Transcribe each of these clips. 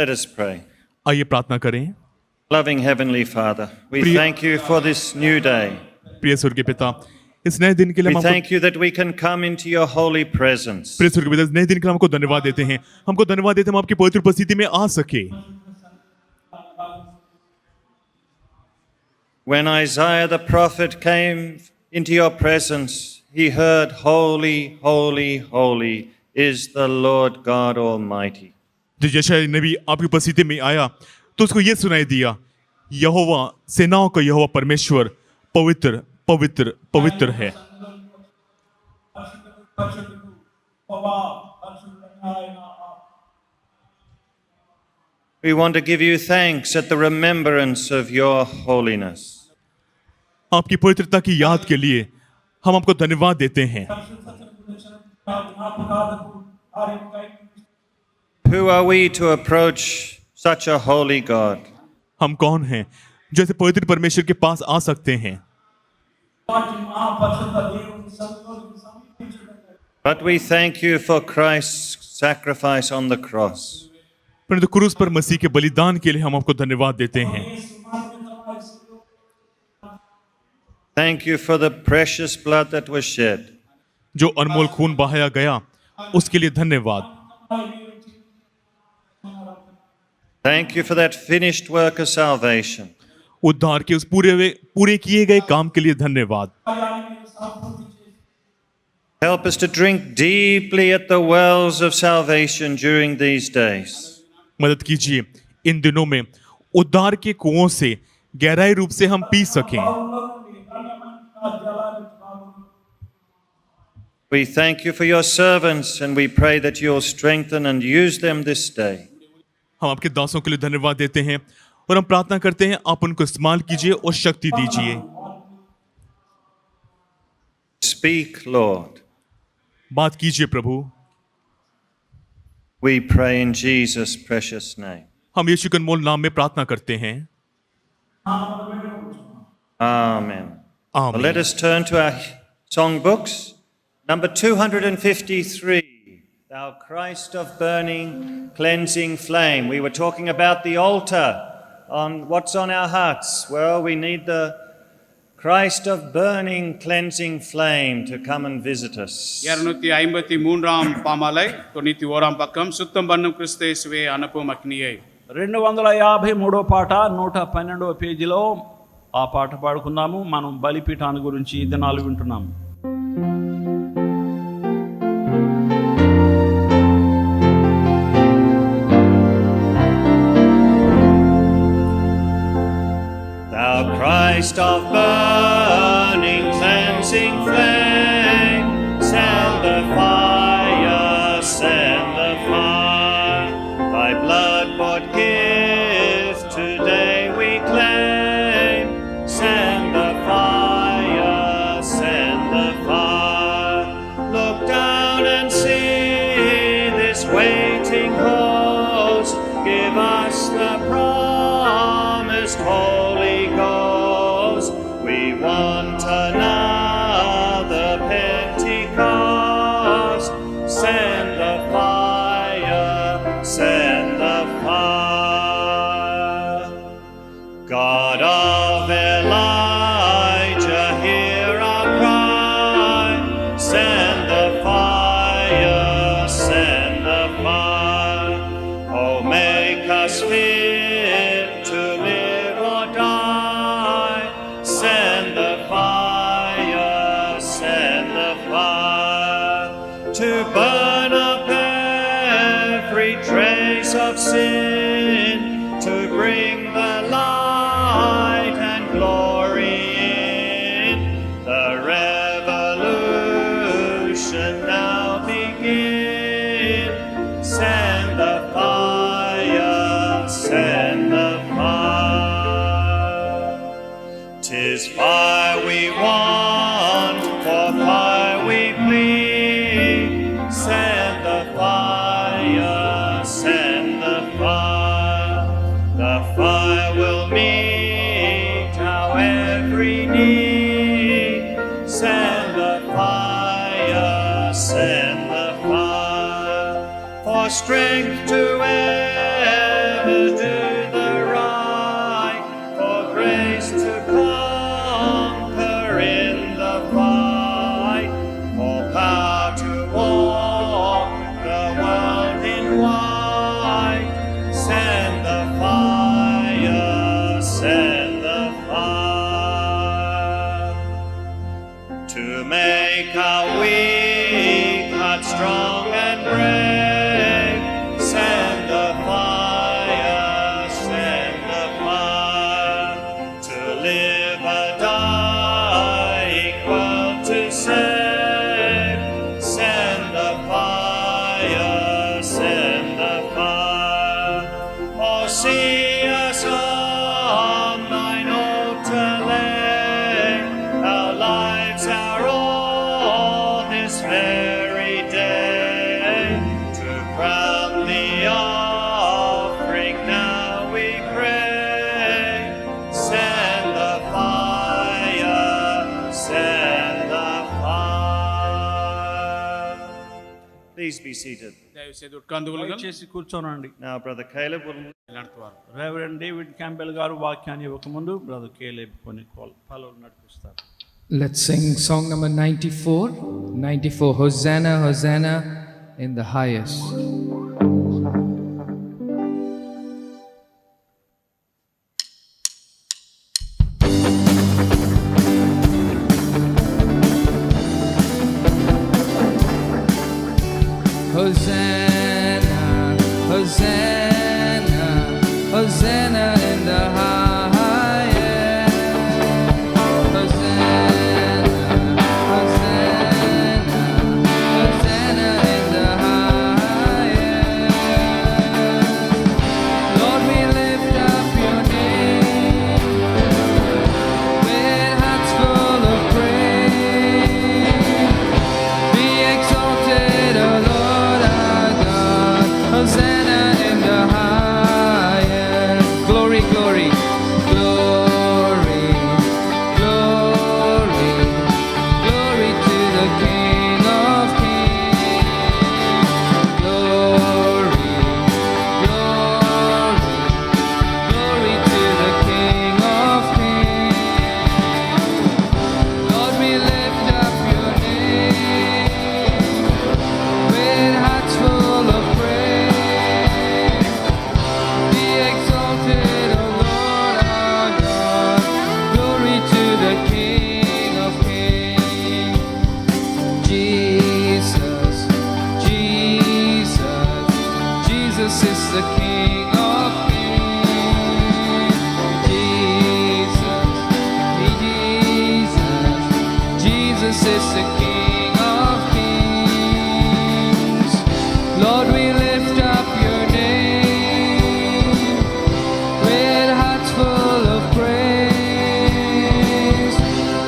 Let us pray. आइए प्रार्थना करें। Loving Heavenly Father, we Priya- thank you for this new day. प्रिय स्वर्गीय पिता, इस नए दिन के लिए We हम आपको thank you that we can come into your holy presence. प्रिय स्वर्गीय पिता, इस नए दिन के लिए हमको धन्यवाद देते हैं। हमको धन्यवाद देते हैं हम आपकी पवित्र उपस्थिति में आ सके। When Isaiah the prophet came into your presence, he heard, Holy, holy, holy is the Lord God Almighty. जब यशायाह नबी आपकी उपस्थिति में आया तो उसको ये सुनाई दिया, यहोवा सेनाओं का यहोवा परमेश्वर पवित्र पवित्र पवित्र है। We want to give you thanks at the remembrance of your holiness. आपकी पवित्रता की याद के लिए हम आपको धन्यवाद देते हैं। Who are we to approach such a holy God? हम कौन हैं जो ऐसे पवित्र परमेश्वर के पास आ सकते हैं? But we thank you for Christ's sacrifice on the cross. परंतु क्रूस पर मसीह के बलिदान के लिए हम आपको धन्यवाद देते हैं। Thank you for the precious blood that was shed. जो अनमोल खून बहाया गया उसके लिए धन्यवाद। Thank you for that finished work of salvation. उद्धार के उस पूरे किए गए काम के लिए धन्यवाद। Help us to drink deeply at the wells of salvation during these days. मदद कीजिए इन दिनों में उद्धार के कुओं से गहराई रूप से हम पी सकें। We thank you for your servants and we pray that you'll strengthen and use them this day. हम आपके दासों के लिए धन्यवाद देते हैं और हम प्रार्थना करते हैं आप उनको इस्तेमाल कीजिए और शक्ति दीजिए। Speak, Lord. बात कीजिए प्रभु। We pray in Jesus' precious name. हम यीशु के अनमोल नाम में प्रार्थना करते हैं। Amen. Well, let आमीन। us turn to our songbooks. Number 253, Thou Christ of burning, cleansing flame. We were talking about the altar, on what's on our hearts. Well, we need the Christ of burning, cleansing flame to come and visit us. 253 పామాలై 91 పక్కం సుత్తం బన్నం క్రిస్తేసువే Anupama అగ్నియై 253 పాట 112వ పేజీలో ఆ పాట పాడుకుందాము. మనం బలిపీఠాన్ని గురించి ఈ దినాలు వింటున్నాము. Thou Christ of burning, cleansing flame, send the fire, send the fire. Thy blood-bought gift today we claim. Send the fire, send the fire. Look down and see this waiting host. Give us the promised Holy Ghost. We want another Pentecost. Send the fire, send the fire. God of Elijah, hear our cry. Send the fire, send the fire. Oh, make us fit to live or die. Send the fire, send the fire. To burn up every trace of sin, to bring the light and glory in. The revolution now begin. Send the fire, send the fire. 'Tis fire we want, for fire we plead. Send the fire, send the fire. The fire will meet our every need. Send the fire, send the fire. For strength to do the right, for grace to conquer in the fight, for power to walk the world in white. Send the fire, send the fire, to make our weak hearts strong and brave. Send the fire, send the fire, to live a dying world to save. Send the fire, send the fire. Oh, see us on thine altar lay, our lives, our all, this very day, to crown the offering now we pray. Send the fire, send the fire. Please be seated. దయచేసి ఉట్కందుకులుగా చేసి కూర్చోనండి. Now, Brother Caleb will నడుతువారు. Reverend David Campbell గారు వాక్యాన్ని ఇవ్వకముందు brother కేలేబ్ కొన్ని ఫాలోలు నడిపిస్తారు. Let's sing song number 94. 94. Hosanna, Hosanna in the highest. Hosanna, Hosanna, Hosanna in the highest. Hosanna, Hosanna, Hosanna in the highest. Lord, we lift up your name with hearts full of praise. Be exalted, O Lord our God. Hosanna in the highest. Glory, glory, glory, glory, glory to the King of Kings. Glory, glory, glory to the King of Kings. Lord, we lift up your name with hearts full of praise. Be exalted, O Lord our God. Glory to the King of Kings. Jesus, Jesus, Jesus is the King of Kings. Jesus, Jesus, Jesus is the King of Kings. Lord, we lift up your name with hearts full of praise.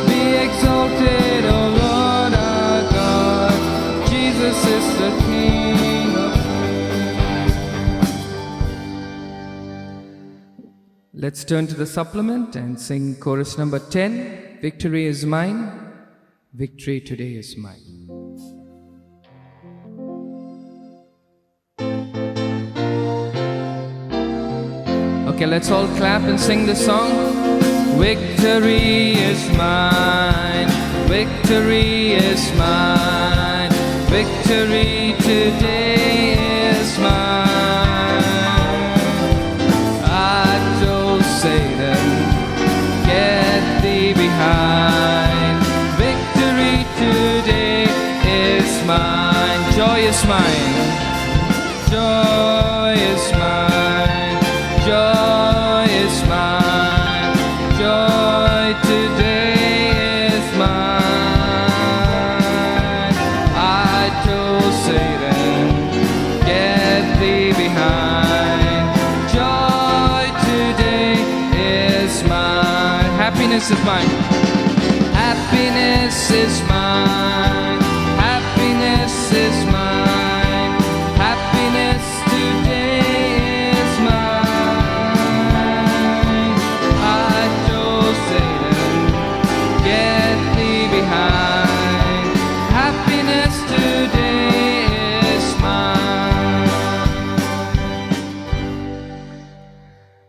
Be exalted, O Lord our God. Jesus is the King of Kings. Let's turn to the supplement and sing chorus number 10. Victory is mine. Victory today is mine. Okay, let's all clap and sing the song. Victory is mine. Victory is mine. Victory today is mine. I told Satan, get thee behind. Victory today is mine. Joy is mine. Joy is mine. Joy is mine. Joy today is mine. I told Satan, get thee behind. Joy today is mine. Happiness is mine. Happiness is mine. Happiness is mine. Happiness today is mine. I told Satan, get thee behind. Happiness today is mine.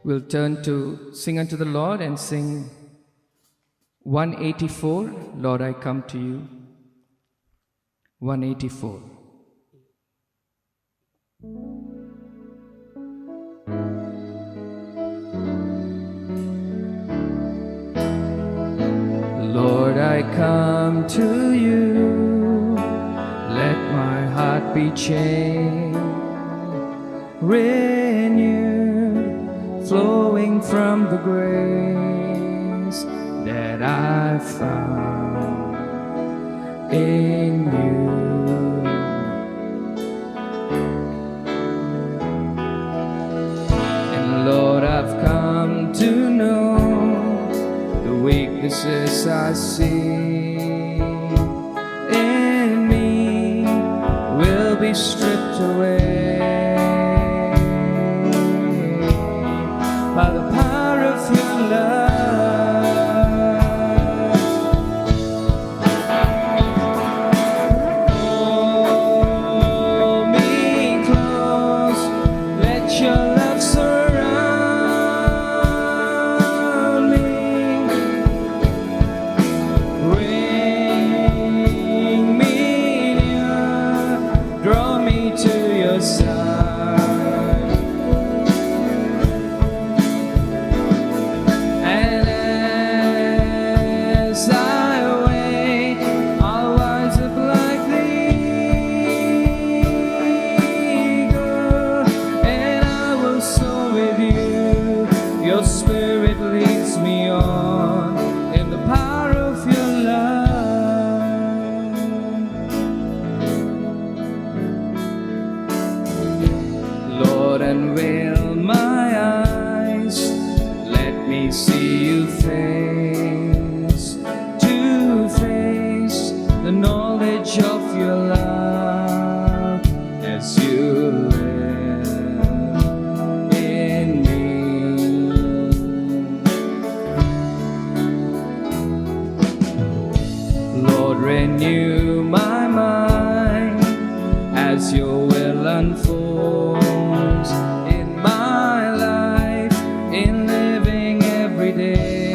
We'll turn to sing unto the Lord and sing 184, Lord, I come to you. 184. Lord, I come to you. Let my heart be changed, renewed, flowing from the grace that I found in you. And Lord, I've come to know the weaknesses I see in me will be stripped away by the power of your love. Hold me close, let your love surround me. Bring me near, draw me to your side. And as I wait, I'll rise up like the eagle, and I will soar with you. Your spirit leads me on in the power of your love. Lord, unveil my eyes, let me see you face to face, the knowledge of your love as you live in me. Lord, renew my mind as your will unfolds in my life, in living every day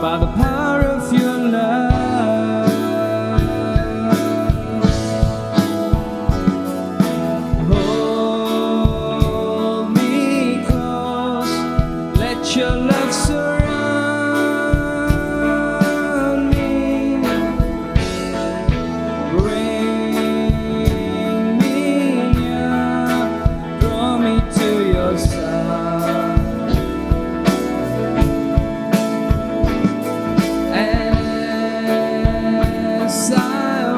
by the power of your love. Hold me close, let your love surround me. Bring me near, draw me to your side. As I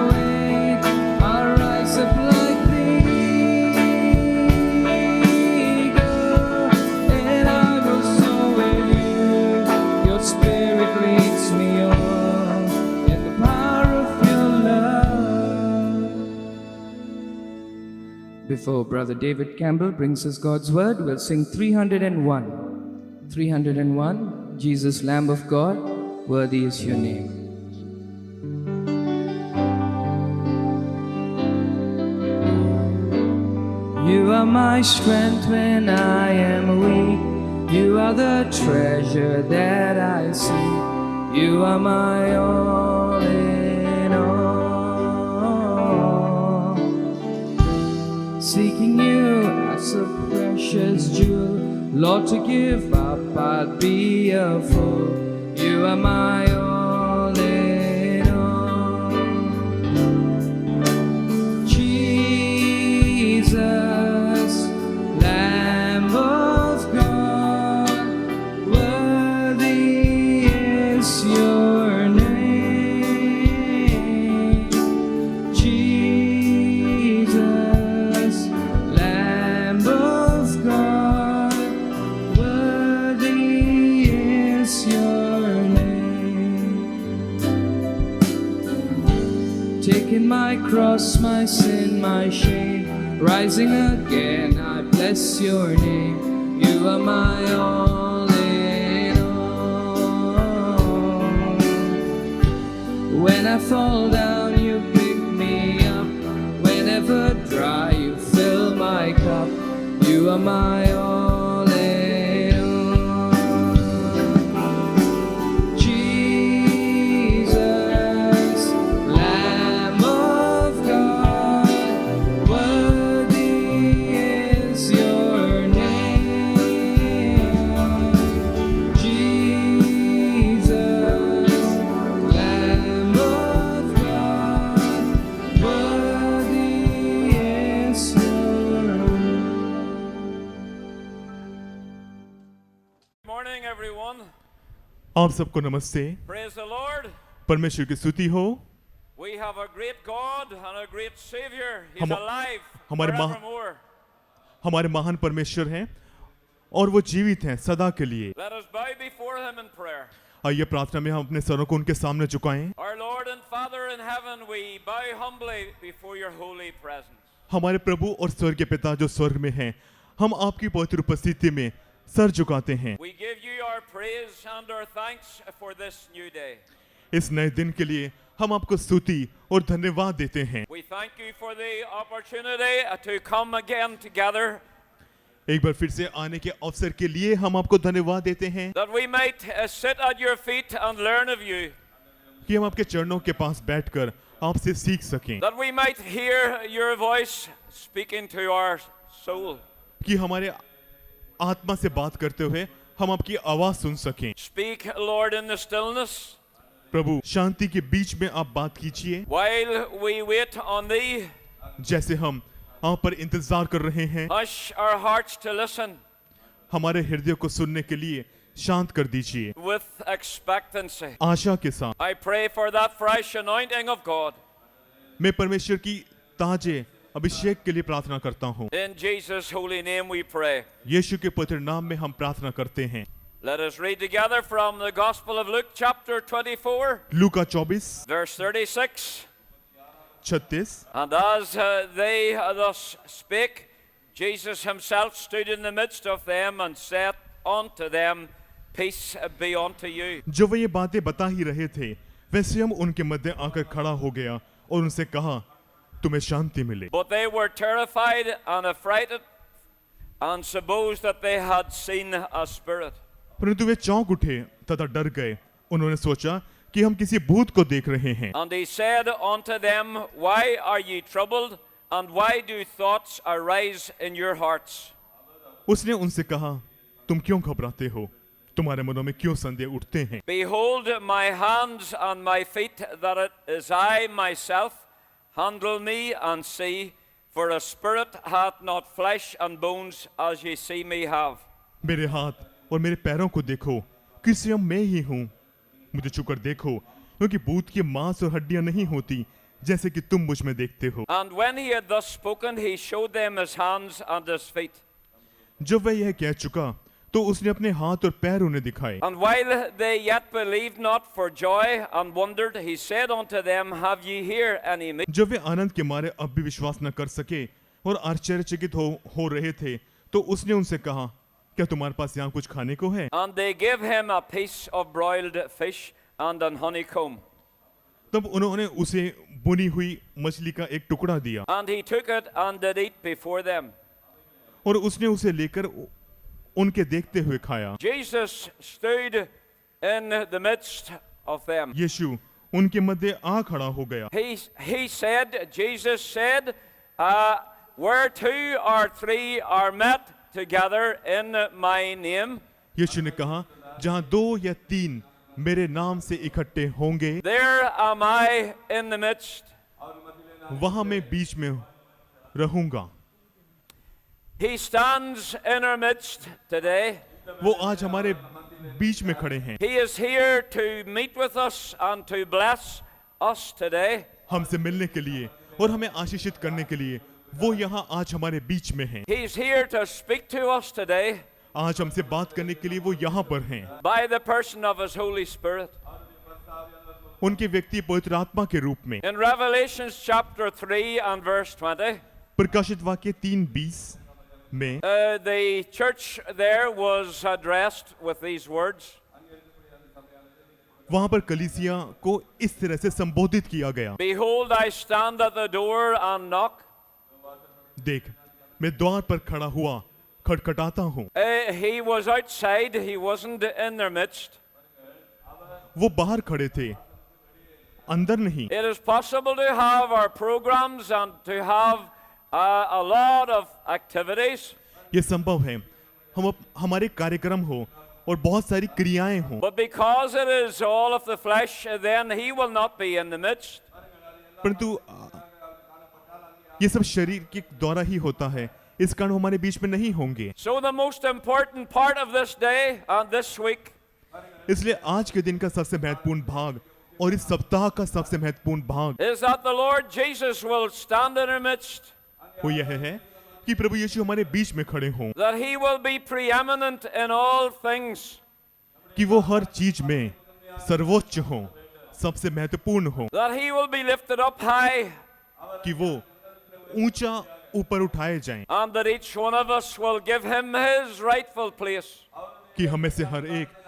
wait, I'll rise up like the eagle, and I will soar with you. Your spirit leads me on in the power of your love. Before Brother David Campbell brings us God's word, we'll sing 301. 301, Jesus, Lamb of God, worthy is your name. You are my strength when I am weak. You are the treasure that I seek. You are my all in all. Seeking you as a precious jewel, Lord, to give up I'd be a fool. You are my all in all. Jesus, Lamb of God, worthy is your name. Jesus, Lamb of God, worthy is your name. Taking my cross, my sin, my shame, rising again, I bless your name. You are my all in all. When I fall down, you pick me up. Whenever dry, you fill my cup. are my all in all. Jesus, Lamb of God, worthy is your name. Jesus, Lamb of God, worthy is your name. Morning, everyone. आप सबको नमस्ते। Praise the Lord. परमेश्वर की स्तुति हो। We have a great God and a great Savior. He's हम- alive हमारे महा- forevermore. हमारे महान परमेश्वर हैं और वो जीवित हैं सदा के लिए। Let us bow before Him in prayer. आइए प्रार्थना में हम अपने सरों को उनके सामने झुकाएं। Our Lord and Father in heaven, we bow humbly before your holy presence. हमारे प्रभु और स्वर्ग के पिता जो स्वर्ग में हैं, हम आपकी पवित्र उपस्थिति में सर झुकाते हैं। We give you our praise and our thanks for this new day. इस नए दिन के लिए हम आपको स्तुति और धन्यवाद देते हैं। We thank you for the opportunity to come again together, एक बार फिर से आने के अवसर के लिए हम आपको धन्यवाद देते हैं that we might sit at your feet and learn of you, कि हम आपके चरणों के पास बैठकर आपसे सीख सकें, that we might hear your voice speaking to our soul. कि हमारे आत्मा से बात करते हुए हम आपकी आवाज सुन सकें। Speak, Lord, in the stillness, प्रभु शांति के बीच में आप बात कीजिए, while we wait on thee. जैसे हम आप पर इंतजार कर रहे हैं। Hush our hearts to listen हमारे हृदय को सुनने के लिए शांत कर दीजिए with expectancy. आशा के साथ। I pray for that fresh anointing of God. मैं परमेश्वर की ताजे अभिषेक के लिए प्रार्थना करता हूँ। In Jesus' holy name we pray. यीशु के पवित्र नाम में हम प्रार्थना करते हैं। Let us read together from the Gospel of Luke, chapter 24, Luka 24 verse 36. 36। And as they thus spake, Jesus himself stood in the midst of them and said unto them, Peace be unto you. जो वे ये बातें बता ही रहे थे, वह स्वयं उनके मध्य आकर खड़ा हो गया और उनसे कहा, तुम्हें शांति मिले। But they were terrified and affrighted and supposed that they had seen a spirit. परंतु वे चौंक उठे तथा डर गए। उन्होंने सोचा कि हम किसी भूत को देख रहे हैं। And he said unto them, Why are ye troubled, and why do thoughts arise in your hearts? उसने उनसे कहा, तुम क्यों घबराते हो? तुम्हारे मनों में क्यों संदेह उठते हैं? Behold my hands and my feet, that it is I myself. Handle me and see, for a spirit hath not flesh and bones as ye see me have. मेरे हाथ और मेरे पैरों को देखो कि स्वयं मैं ही हूँ। मुझे छूकर देखो, क्योंकि भूत की मांस और हड्डियां नहीं होती जैसे कि तुम मुझ में देखते हो। And when he had thus spoken, he showed them his hands and his feet. जब वह यह कह चुका, तो उसने अपने हाथ और पैर उन्हें दिखाए। And while they yet believed not for joy and wondered, he said unto them, Have ye here any meat? जब वे आनंद के मारे अब भी विश्वास न कर सके और आश्चर्यचकित हो रहे थे, तो उसने उनसे कहा, क्या तुम्हारे पास यहाँ कुछ खाने को है? And they gave him a piece of broiled fish and an honeycomb. तब उन्होंने उसे बुनी हुई मछली का एक टुकड़ा दिया And he took it and did eat before them. और उसने उसे लेकर उनके देखते हुए खाया। Jesus stood in the midst of them. यीशु उनके मध्य आ खड़ा हो गया। He said, Jesus said, where two or three are met together in my name, यीशु ने कहा, जहाँ दो या तीन मेरे नाम से इकट्ठे होंगे, there am I in the midst. वहां मैं बीच में रहूंगा। He stands in our midst today. वो आज हमारे बीच में खड़े हैं। He is here to meet with us and to bless us today. हमसे मिलने के लिए और हमें आशीषित करने के लिए वो यहाँ आज हमारे बीच में हैं। He's here to speak to us today आज हमसे बात करने के लिए वो यहाँ पर हैं। by the person of His Holy Spirit. उनके व्यक्ति पवित्र आत्मा के रूप में। In Revelations chapter 3 and verse 20, प्रकाशित वाक्य 3:20 में the church there was addressed with these words. वहां पर कलीसिया को इस तरह से संबोधित किया गया, Behold, I stand at the door and knock. देख मैं द्वार पर खड़ा हुआ खटखटाता हूँ। He was outside, he wasn't in their midst. वो बाहर खड़े थे, अंदर नहीं। It is possible to have our programs and to have a lot of activities, ये संभव है हमारे कार्यक्रम हो और बहुत सारी क्रियाएं हों, but because it is all of the flesh, then he will not be in the midst. परंतु ये सब शरीर के द्वारा ही होता है, इस कारण हमारे बीच में नहीं होंगे। So the most important part of this day and this week इसलिए आज के दिन का सबसे महत्वपूर्ण भाग और इस सप्ताह का सबसे महत्वपूर्ण भाग is that the Lord Jesus will stand in our midst, वो यह है कि प्रभु यीशु हमारे बीच में खड़े हों, that he will be preeminent in all things, कि वो हर चीज में सर्वोच्च हों, सबसे महत्वपूर्ण हों, that he will be lifted up high, कि वो ऊंचा ऊपर उठाए जाएं, and that each one of us will give him his rightful place. कि हमें से हर एक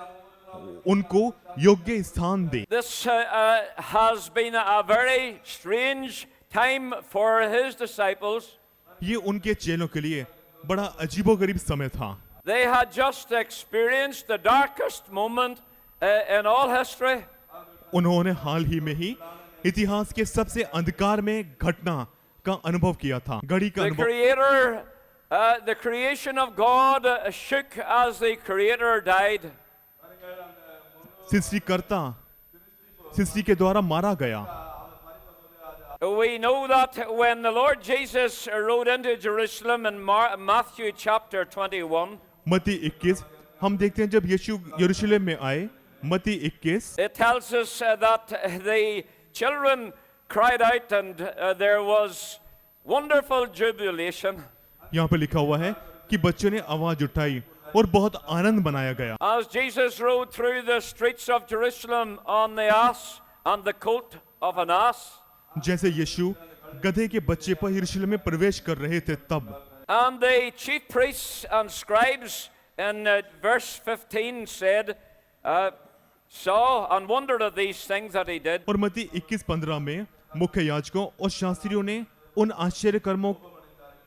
उनको योग्य स्थान दे। This has been a very strange time for his disciples. ये उनके चेलों के लिए बड़ा अजीबोगरीब समय था। They had just experienced the darkest moment in all history. उन्होंने हाल ही में ही इतिहास के सबसे अंधकार में घटना का अनुभव किया था, घड़ी का The अनुभव। Creator, the creation of God shook as the Creator died. सृष्टिकर्ता सृष्टि के द्वारा मारा गया। We know that when the Lord Jesus rode into Jerusalem in Matthew chapter 21, मत्ती 21 हम देखते हैं जब यीशु यरूशलेम में आए, मत्ती 21 it tells us that the children cried out and there was wonderful jubilation. यहाँ पे लिखा हुआ है कि बच्चों ने आवाज उठाई और बहुत आनंद मनाया गया। As Jesus rode through the streets of Jerusalem on the ass and the colt of an ass, जैसे यीशु गधे के बच्चे पर यरूशलेम में प्रवेश कर रहे थे तब, and the chief priests and scribes in verse 15 said, saw and wondered at these things that he did. और मत्ती 21:15 में मुख्य याजकों और शास्त्रियों ने उन आश्चर्य कर्मों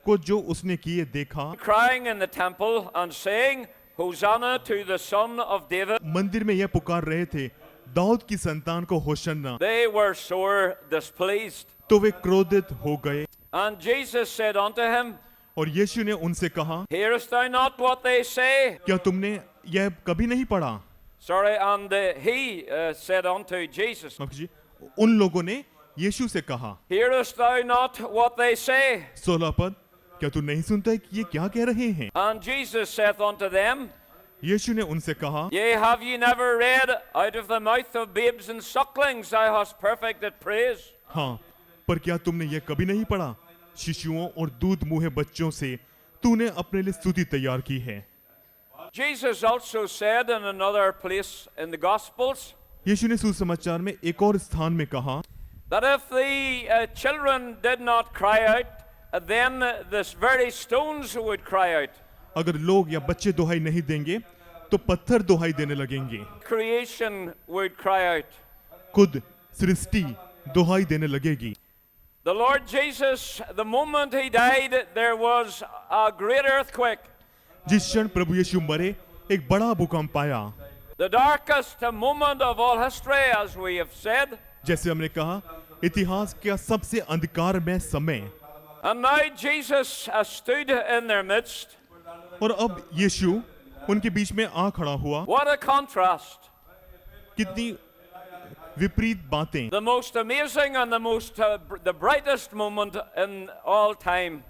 को जो उसने किए देखा, Crying in the temple and saying, Hosanna to the Son of David. मंदिर में यह पुकार रहे थे, दाऊद की संतान को होशन्ना। They were sore displeased. तो वे क्रोधित हो गए And Jesus said unto him, और यीशु ने उनसे कहा, Hearest thou not what they say? क्या तुमने यह कभी नहीं पढ़ा? Sorry, and he said unto Jesus, माफ कीजिए, उन लोगों ने यीशु से कहा, Hearest thou not what they say? 16 पद, क्या तू नहीं सुनता है कि ये क्या कह रहे हैं? And Jesus saith unto them, यीशु ने उनसे कहा, Yea, have ye never read, Out of the mouth of babes and sucklings thou hast perfected praise? हाँ, पर क्या तुमने यह कभी नहीं पढ़ा? शिशुओं और दूध मुहे बच्चों से तूने अपने लिए स्तुति तैयार की है। Jesus also said in another place in the Gospels, यीशु ने सुसमाचार में एक और स्थान में कहा that if the children did not cry out, then this very stones would cry out. अगर लोग या बच्चे दुहाई नहीं देंगे तो पत्थर दुहाई देने लगेंगे, Creation would cry out. खुद सृष्टि दुहाई देने लगेगी। The Lord Jesus, the moment he died, there was a great earthquake. जिस क्षण प्रभु यीशु मरे, एक बड़ा भूकंप आया। The darkest moment of all history, as we have said. जैसे हमने कहा, इतिहास का सबसे अंधकारमय समय। And now Jesus stood in their midst. और अब यीशु उनके बीच में आ खड़ा हुआ। What a contrast. कितनी विपरीत बातें। The most amazing and the brightest moment in all time.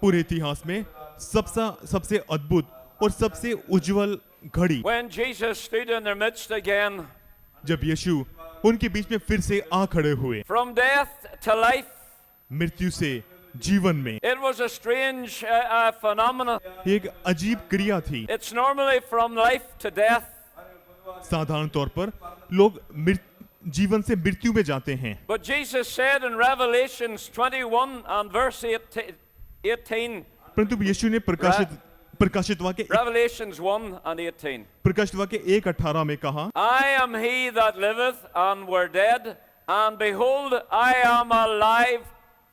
पूरे इतिहास में सबसे अद्भुत और सबसे उज्जवल घड़ी, When Jesus stood in their midst again. जब यीशु उनके बीच में फिर से आ खड़े हुए, From death to life. मृत्यु से जीवन में। It was a strange phenomenon. एक अजीब क्रिया थी। It's normally from life to death. साधारण तौर पर लोग जीवन से मृत्यु में जाते हैं, But Jesus said in Revelations 21 and verse 18, परंतु यीशु ने प्रकाशित वाक्य Revelations 1 and 18, प्रकाशित वाक्य 1:18 में कहा, I am he that liveth and were dead, and behold, I am alive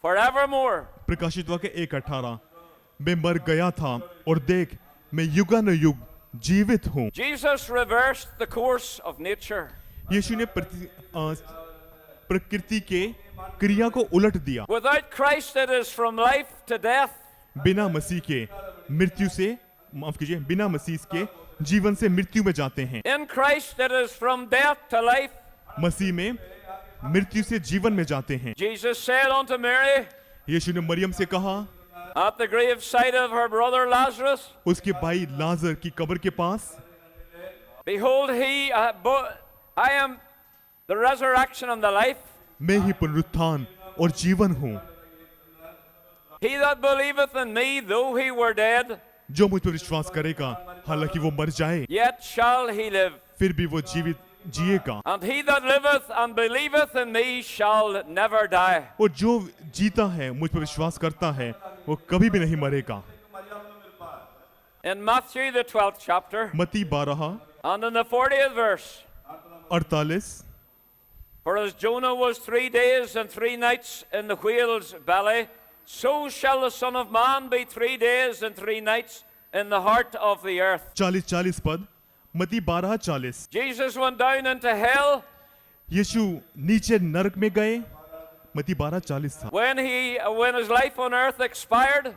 forevermore. प्रकाशित वाक्य 1:18, मैं मर गया था और देख मैं युगानुयुग जीवित हूँ। Jesus reversed the course of nature. यीशु ने प्रकृति के क्रिया को उलट दिया। Without Christ, it is from life to death. बिना मसीह के मृत्यु से, माफ कीजिए, बिना मसीह के जीवन से मृत्यु में जाते हैं। In Christ, it is from death to life. मसीह में मृत्यु से जीवन में जाते हैं। Jesus said unto Mary यीशु ने मरियम से कहा, at the grave side of her brother Lazarus, उसके भाई लाजर की कब्र के पास, behold, I am the resurrection and the life. मैं ही पुनरुत्थान और जीवन हूँ। He that believeth in me, though he were dead, जो मुझ पर विश्वास करेगा हालांकि वो मर जाए yet shall he live. फिर भी वो जीवित जिएगा। And he that liveth and believeth in me shall never die. और जो जीता है, मुझ पर विश्वास करता है, वो कभी भी नहीं मरेगा। In Matthew the 12th chapter, मत्ती 12 and in the 40th verse, 48, for as Jonah was 3 days and 3 nights in the whale's belly, so shall the Son of Man be 3 days and 3 nights in the heart of the earth. 40 पद, मत्ती 12:40। Jesus went down into hell यीशु नीचे नरक में गए, मत्ती 12:40 था। when his life on earth expired.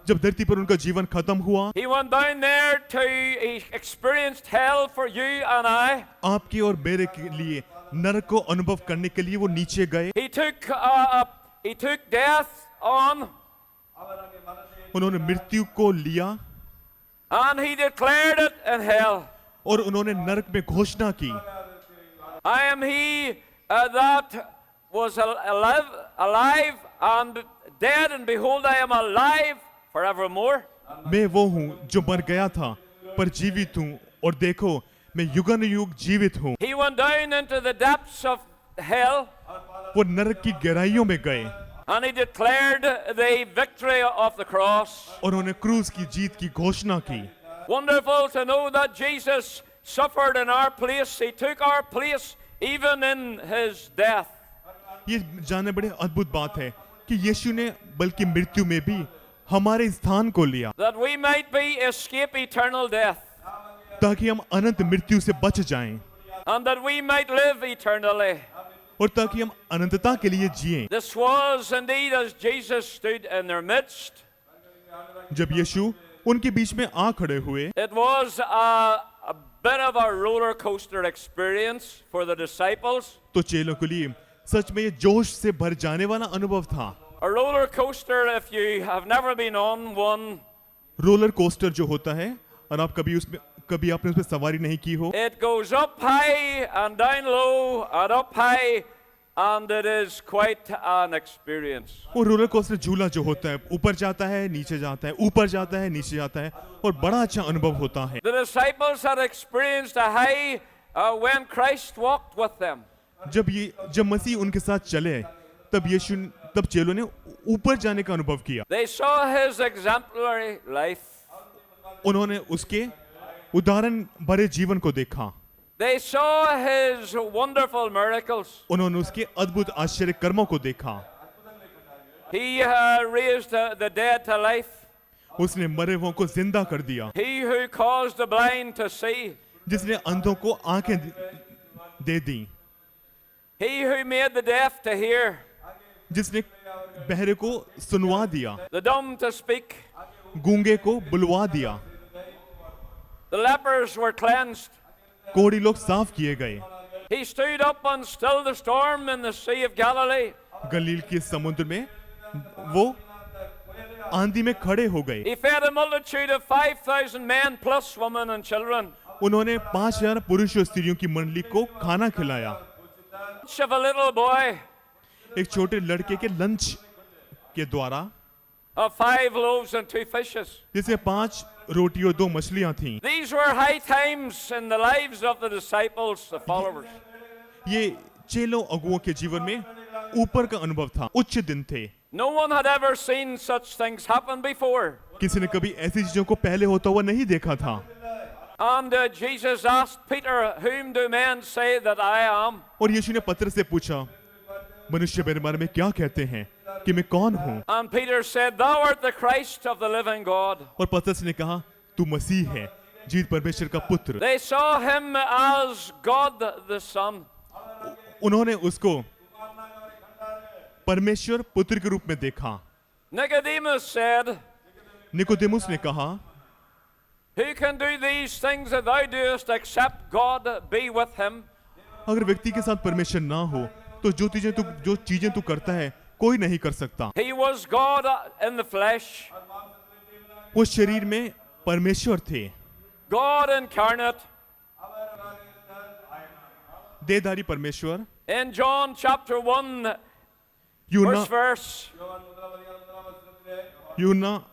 जब धरती पर उनका जीवन खत्म हुआ, He went down there he experienced hell for you and I. आपके और मेरे के लिए नरक को अनुभव करने के लिए वो नीचे गए। He took death on, उन्होंने मृत्यु को लिया and he declared it in hell. और उन्होंने नरक में घोषणा की, I am he that was alive and dead, and behold, I am alive forevermore. मैं वो हूँ जो मर गया था पर जीवित हूँ, और देखो मैं युगानुयुग जीवित हूँ। He went down into the depths of hell, वो नरक की गहराइयों में गए and he declared the victory of the cross. और उन्होंने क्रूस की जीत की घोषणा की। Wonderful to know that Jesus suffered in our place. He took our place even in his death. ये जानने बड़े अद्भुत बात है कि यीशु ने बल्कि मृत्यु में भी हमारे स्थान को लिया, That we might be escape eternal death, ताकि हम अनंत मृत्यु से बच जाएं and that we might live eternally. और ताकि हम अनंतता के लिए जिएं। This was indeed as Jesus stood in their midst. जब यीशु उनके बीच में आ खड़े हुए, It was a bit of a roller coaster experience for the disciples. तो चेलों के लिए सच में ये जोश से भर जाने वाला अनुभव था। A roller coaster, if you have never been on one, roller coaster जो होता है, और आप कभी आपने उस पर सवारी नहीं की हो, it goes up high and down low and up high, and it is quite an experience. वो रोलर कोस्टर झूला जो होता है, ऊपर जाता है, नीचे जाता है, ऊपर जाता है, नीचे जाता है, और बड़ा अच्छा अनुभव होता है। The disciples had experienced a high when Christ walked with them. जब मसीह उनके साथ चले, तब चेलों ने ऊपर जाने का अनुभव किया। They saw his exemplary life. उन्होंने उसके उदाहरण भरे जीवन को देखा, They saw his wonderful miracles. उन्होंने उसके अद्भुत आश्चर्य कर्मों को देखा। He raised the dead to life. उसने मरे हुओं को जिंदा कर दिया, He who caused the blind to see. जिसने अंधों को आंखें दे दी, He who made the deaf to hear. जिसने बहरे को सुनवा दिया, The dumb to speak. गूंगे को बुलवा दिया, The lepers were cleansed. कोढ़ी लोग साफ किए गए, He stood up and stilled the storm in the Sea of Galilee. गलील के समुद्र में वो आंधी में खड़े हो गए। He fed a multitude of 5,000 men plus women and children. उन्होंने 5,000 पुरुष और स्त्रियों की मंडली को खाना खिलाया। Lunch of a little boy एक छोटे लड़के के लंच के द्वारा, of 5 loaves and 2 fishes. जिसमें 5 रोटी और 2 मछलियां थीं। These were high times in the lives of the disciples, the followers. ये चेलों अगुओं के जीवन में ऊपर का अनुभव था, उच्च दिन थे। No one had ever seen such things happen before. किसी ने कभी ऐसी चीजों को पहले होता हुआ नहीं देखा था। And Jesus asked Peter, whom do men say that I am? और यीशु ने पत्र से पूछा, मनुष्य मेरे बारे में क्या कहते हैं कि मैं कौन हूँ? And Peter said, Thou art the Christ of the living God. और पतरस ने कहा, तू मसीह है, जीवित परमेश्वर का पुत्र। They saw him as God the Son. उन्होंने उसको परमेश्वर पुत्र के रूप में देखा। Nicodemus said, निकोदेमुस ने कहा, Who can do these things that thou doest except God be with him? अगर व्यक्ति के साथ परमेश्वर ना हो तो जो चीजें तू करता है कोई नहीं कर सकता। He was God in the flesh, वो शरीर में परमेश्वर थे, God incarnate. देहधारी परमेश्वर। In John chapter 1, यूहन्ना verse, यूहन्ना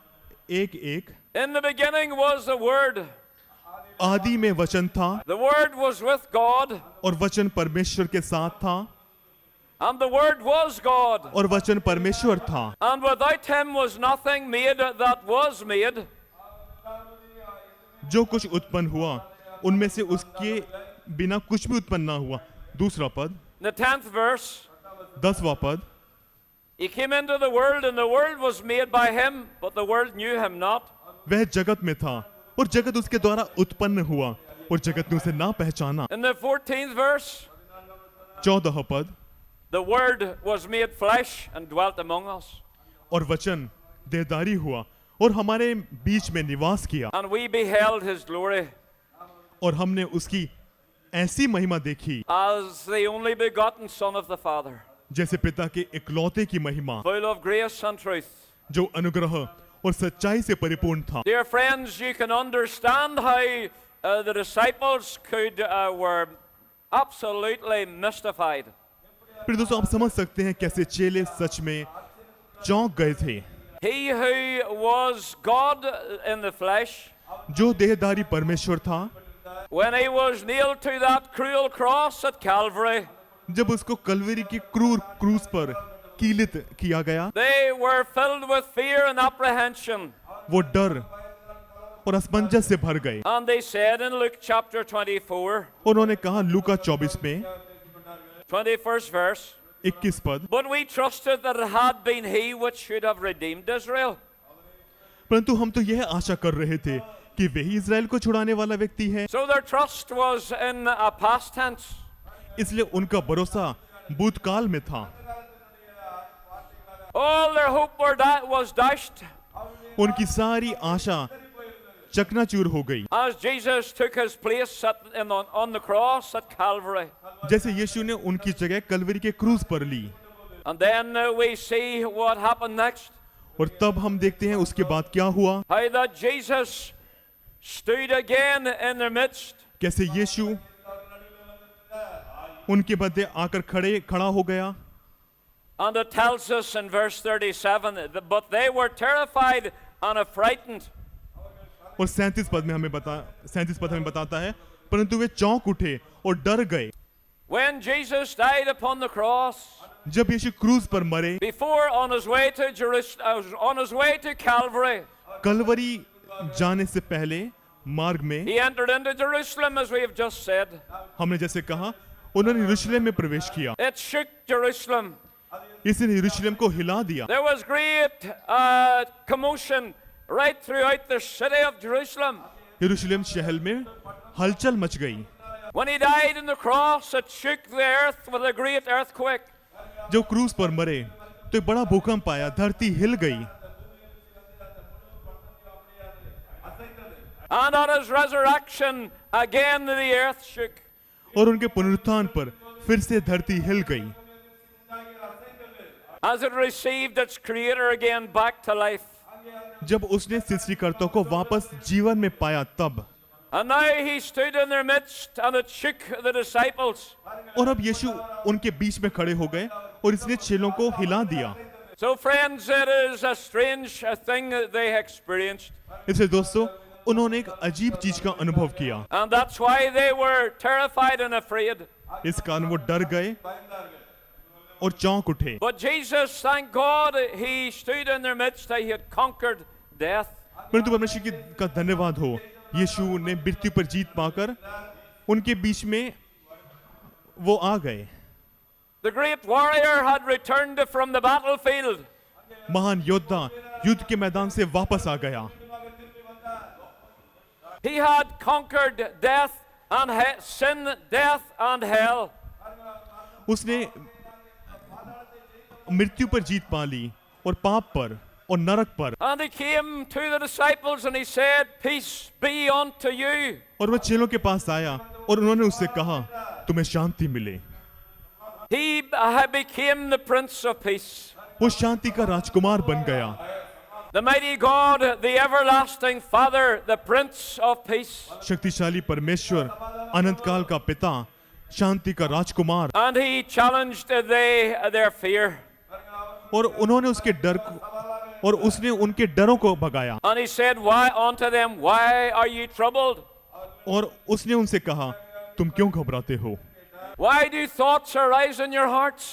1:1 In the beginning was the Word. आदि में वचन था The Word was with God, और वचन परमेश्वर के साथ था and the Word was God. और वचन परमेश्वर था। And without him was nothing made that was made. जो कुछ उत्पन्न हुआ उनमें से उसके बिना कुछ भी उत्पन्न ना हुआ। दूसरा पद, The 10th verse, 10वां पद, He came into the world, and the world was made by him, but the world knew him not. वह जगत में था और जगत उसके द्वारा उत्पन्न हुआ और जगत ने उसे ना पहचाना। In the 14th verse, 14वां पद, the Word was made flesh and dwelt among us. और वचन देहधारी हुआ और हमारे बीच में निवास किया And we beheld his glory और हमने उसकी ऐसी महिमा देखी as the only begotten Son of the Father, जैसे पिता के इकलौते की महिमा, full of grace and truth. जो अनुग्रह और सच्चाई से परिपूर्ण था। Dear friends, you can understand how the disciples were absolutely mystified. फिर दोस्तों आप समझ सकते हैं कैसे चेले सच में चौंक गए थे। He who was God in the flesh, जो देहधारी परमेश्वर था, when he was nailed to that cruel cross at Calvary, जब उसको कलवरी की क्रूर क्रूस पर कीलित किया गया, they were filled with fear and apprehension. वो डर और असमंजस से भर गए। And they said in Luke chapter 24, उन्होंने कहा लूका 24 में 21st verse, 21 पद, But we trusted that it had been he which should have redeemed Israel. परंतु हम तो यह आशा कर रहे थे कि वही इज़राइल को छुड़ाने वाला व्यक्ति है। So their trust was in a past tense. इसलिए उनका भरोसा भूतकाल में था। All their hope was dashed उनकी सारी आशा चकनाचूर हो गई as Jesus took his place on the cross at Calvary. जैसे यीशु ने उनकी जगह कलवरी के क्रूस पर ली। And then we see what happened next. और तब हम देखते हैं उसके बाद क्या हुआ, How that Jesus stood again in their midst. कैसे यीशु उनके मध्य आकर खड़ा हो गया। And it tells us in verse 37, but they were terrified and affrighted. और 37 पद हमें बताता है, परंतु वे चौंक उठे और डर गए। When Jesus died upon the cross, जब यीशु क्रूस पर मरे, before on his way to Jerusalem, on his way to Calvary, Kalvari जाने से पहले मार्ग में, he entered into Jerusalem, as we have just said. हमने जैसे कहा, उन्होंने यरूशलेम में प्रवेश किया। It shook Jerusalem. इसने यरूशलेम को हिला दिया। There was great commotion right throughout the city of Jerusalem. यरूशलेम शहर में हलचल मच गई। When he died on the cross, it shook the earth with a great earthquake. जब क्रूस पर मरे तो एक बड़ा भूकंप आया, धरती हिल गई। And at his resurrection, again the earth shook. और उनके पुनरुत्थान पर फिर से धरती हिल गई, As it received its creator again back to life. जब उसने सृष्टिकर्ता को वापस जीवन में पाया तब। And now he stood in their midst, and it shook the disciples. और अब यीशु उनके बीच में खड़े हो गए और इसने चेलों को हिला दिया। So friends, it is a strange thing that they experienced. इसलिए दोस्तों उन्होंने एक अजीब चीज का अनुभव किया। And that's why they were terrified and afraid. इस कारण वो डर गए और चौंक उठे। But Jesus, thank God, he stood in their midst. He had conquered death. परंतु परमेश्वर का धन्यवाद हो, यीशु ने मृत्यु पर जीत पाकर उनके बीच में वो आ गए। The great warrior had returned from the battlefield. महान योद्धा युद्ध के मैदान से वापस आ गया। He had conquered death and sin, death and hell. उसने मृत्यु पर जीत पा ली और पाप पर और नरक पर। And he came to the disciples and he said, "Peace be unto you." और वह चेलों के पास आया और उन्होंने उससे कहा, तुम्हें शांति मिले। He became the Prince of Peace. वो शांति का राजकुमार बन गया। The mighty God, the everlasting Father, the Prince of Peace. शक्तिशाली परमेश्वर, अनंत काल का पिता, शांति का राजकुमार। And he challenged their fear. और उन्होंने उसके डर को और उसने उनके डरों को भगाया। And he said, "Why unto them, why are ye troubled? और उसने उनसे कहा, तुम क्यों घबराते हो? Why do thoughts arise in your hearts?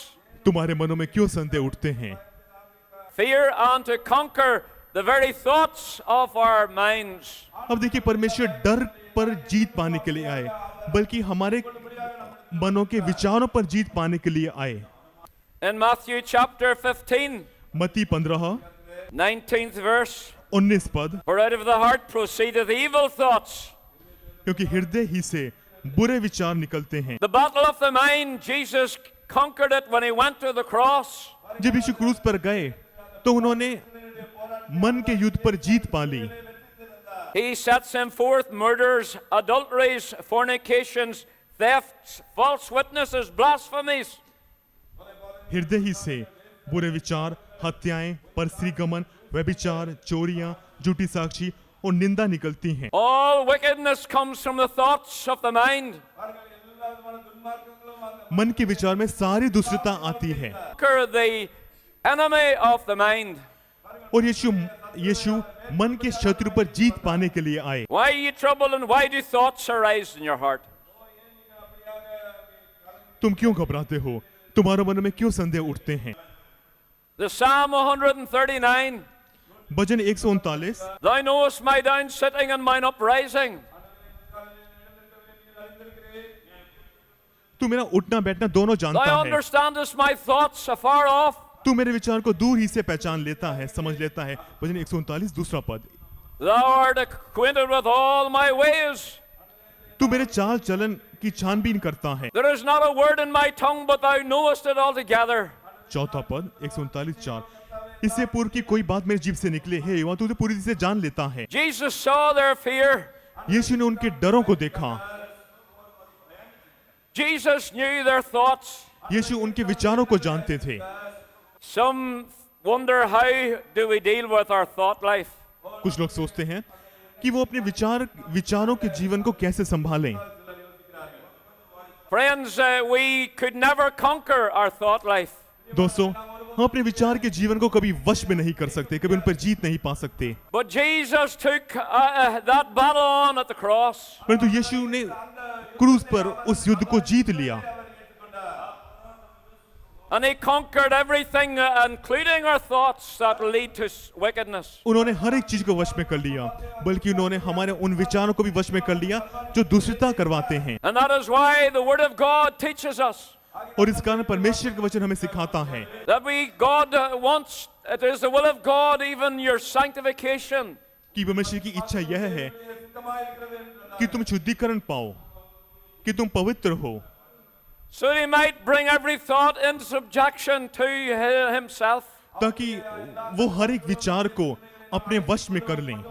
तुम्हारे मनों में क्यों संदेह उठते हैं? Fear and to conquer the very thoughts of our minds." अब देखिए, परमेश्वर डर पर जीत पाने के लिए आए, बल्कि हमारे मनों के विचारों पर जीत पाने के लिए आए। In Matthew chapter 15, मत्ती 15, 19th verse, 19 पद, "For out of the heart proceedeth evil thoughts." क्योंकि हृदय ही से बुरे विचार निकलते हैं। The battle of the mind, Jesus conquered it when he went to the cross. जब यीशु क्रूस पर गए तो उन्होंने मन के युद्ध पर जीत पा ली। He sets him forth murders, adulteries, fornications, thefts, false witnesses, blasphemies. हृदय ही से बुरे विचार, हत्याएं, परस्त्रीगमन, व्यभिचार, चोरियां, झूठी साक्षी और निंदा निकलती हैं। All wickedness comes from the thoughts of the mind. मन के विचार में सारी दुष्टता आती है। Conquer the enemy of the mind. और यीशु मन के शत्रु पर जीत पाने के लिए आए। Why are you troubled and why do thoughts arise in your heart? तुम क्यों घबराते हो? तुम्हारे मन में क्यों संदेह उठते हैं? The Psalm 139, bhajan 139, "Thou knowest my down sitting and mine uprising." तू मेरा उठना बैठना दोनों Thou जानता है। understandest my thoughts afar off. तू मेरे विचार को दूर ही से पहचान लेता है, समझ लेता है। भजन 139 दूसरा पद, Thou art acquainted with all my ways. तू मेरे चाल चलन की छानबीन करता है। There is not a word in my tongue, but thou knowest it altogether. चौथा पद 139:4, इससे पूर्व की कोई बात मेरी जीभ से निकले, हे यहोवा तू तो पूरी तरह से जान लेता है। Jesus saw their fear. यीशु ने उनके डरों को देखा। Jesus knew their thoughts. यीशु उनके विचारों को जानते थे। Some wonder, how do we deal with our thought life? कुछ लोग सोचते हैं कि वो अपने विचारों के जीवन को कैसे संभालें। Friends, we could never conquer our thought life. दोस्तों, हम अपने विचार के जीवन को कभी वश में नहीं कर सकते, कभी उन पर जीत नहीं पा सकते। But Jesus took that battle on at the cross. परंतु यीशु ने क्रूस पर उस युद्ध को जीत लिया And he conquered everything, including our thoughts that lead to wickedness. उन्होंने हर एक चीज को वश में कर लिया, बल्कि उन्होंने हमारे उन विचारों को भी वश में कर लिया जो दुष्टता करवाते हैं। And that is why the Word of God teaches us और इस कारण परमेश्वर का वचन हमें सिखाता है that God wants, it is the will of God, even your sanctification. कि परमेश्वर की इच्छा यह है कि तुम शुद्धिकरण पाओ, कि तुम पवित्र हो, So he might bring every thought into subjection to himself. ताकि वो हर एक विचार को अपने वश में कर लें।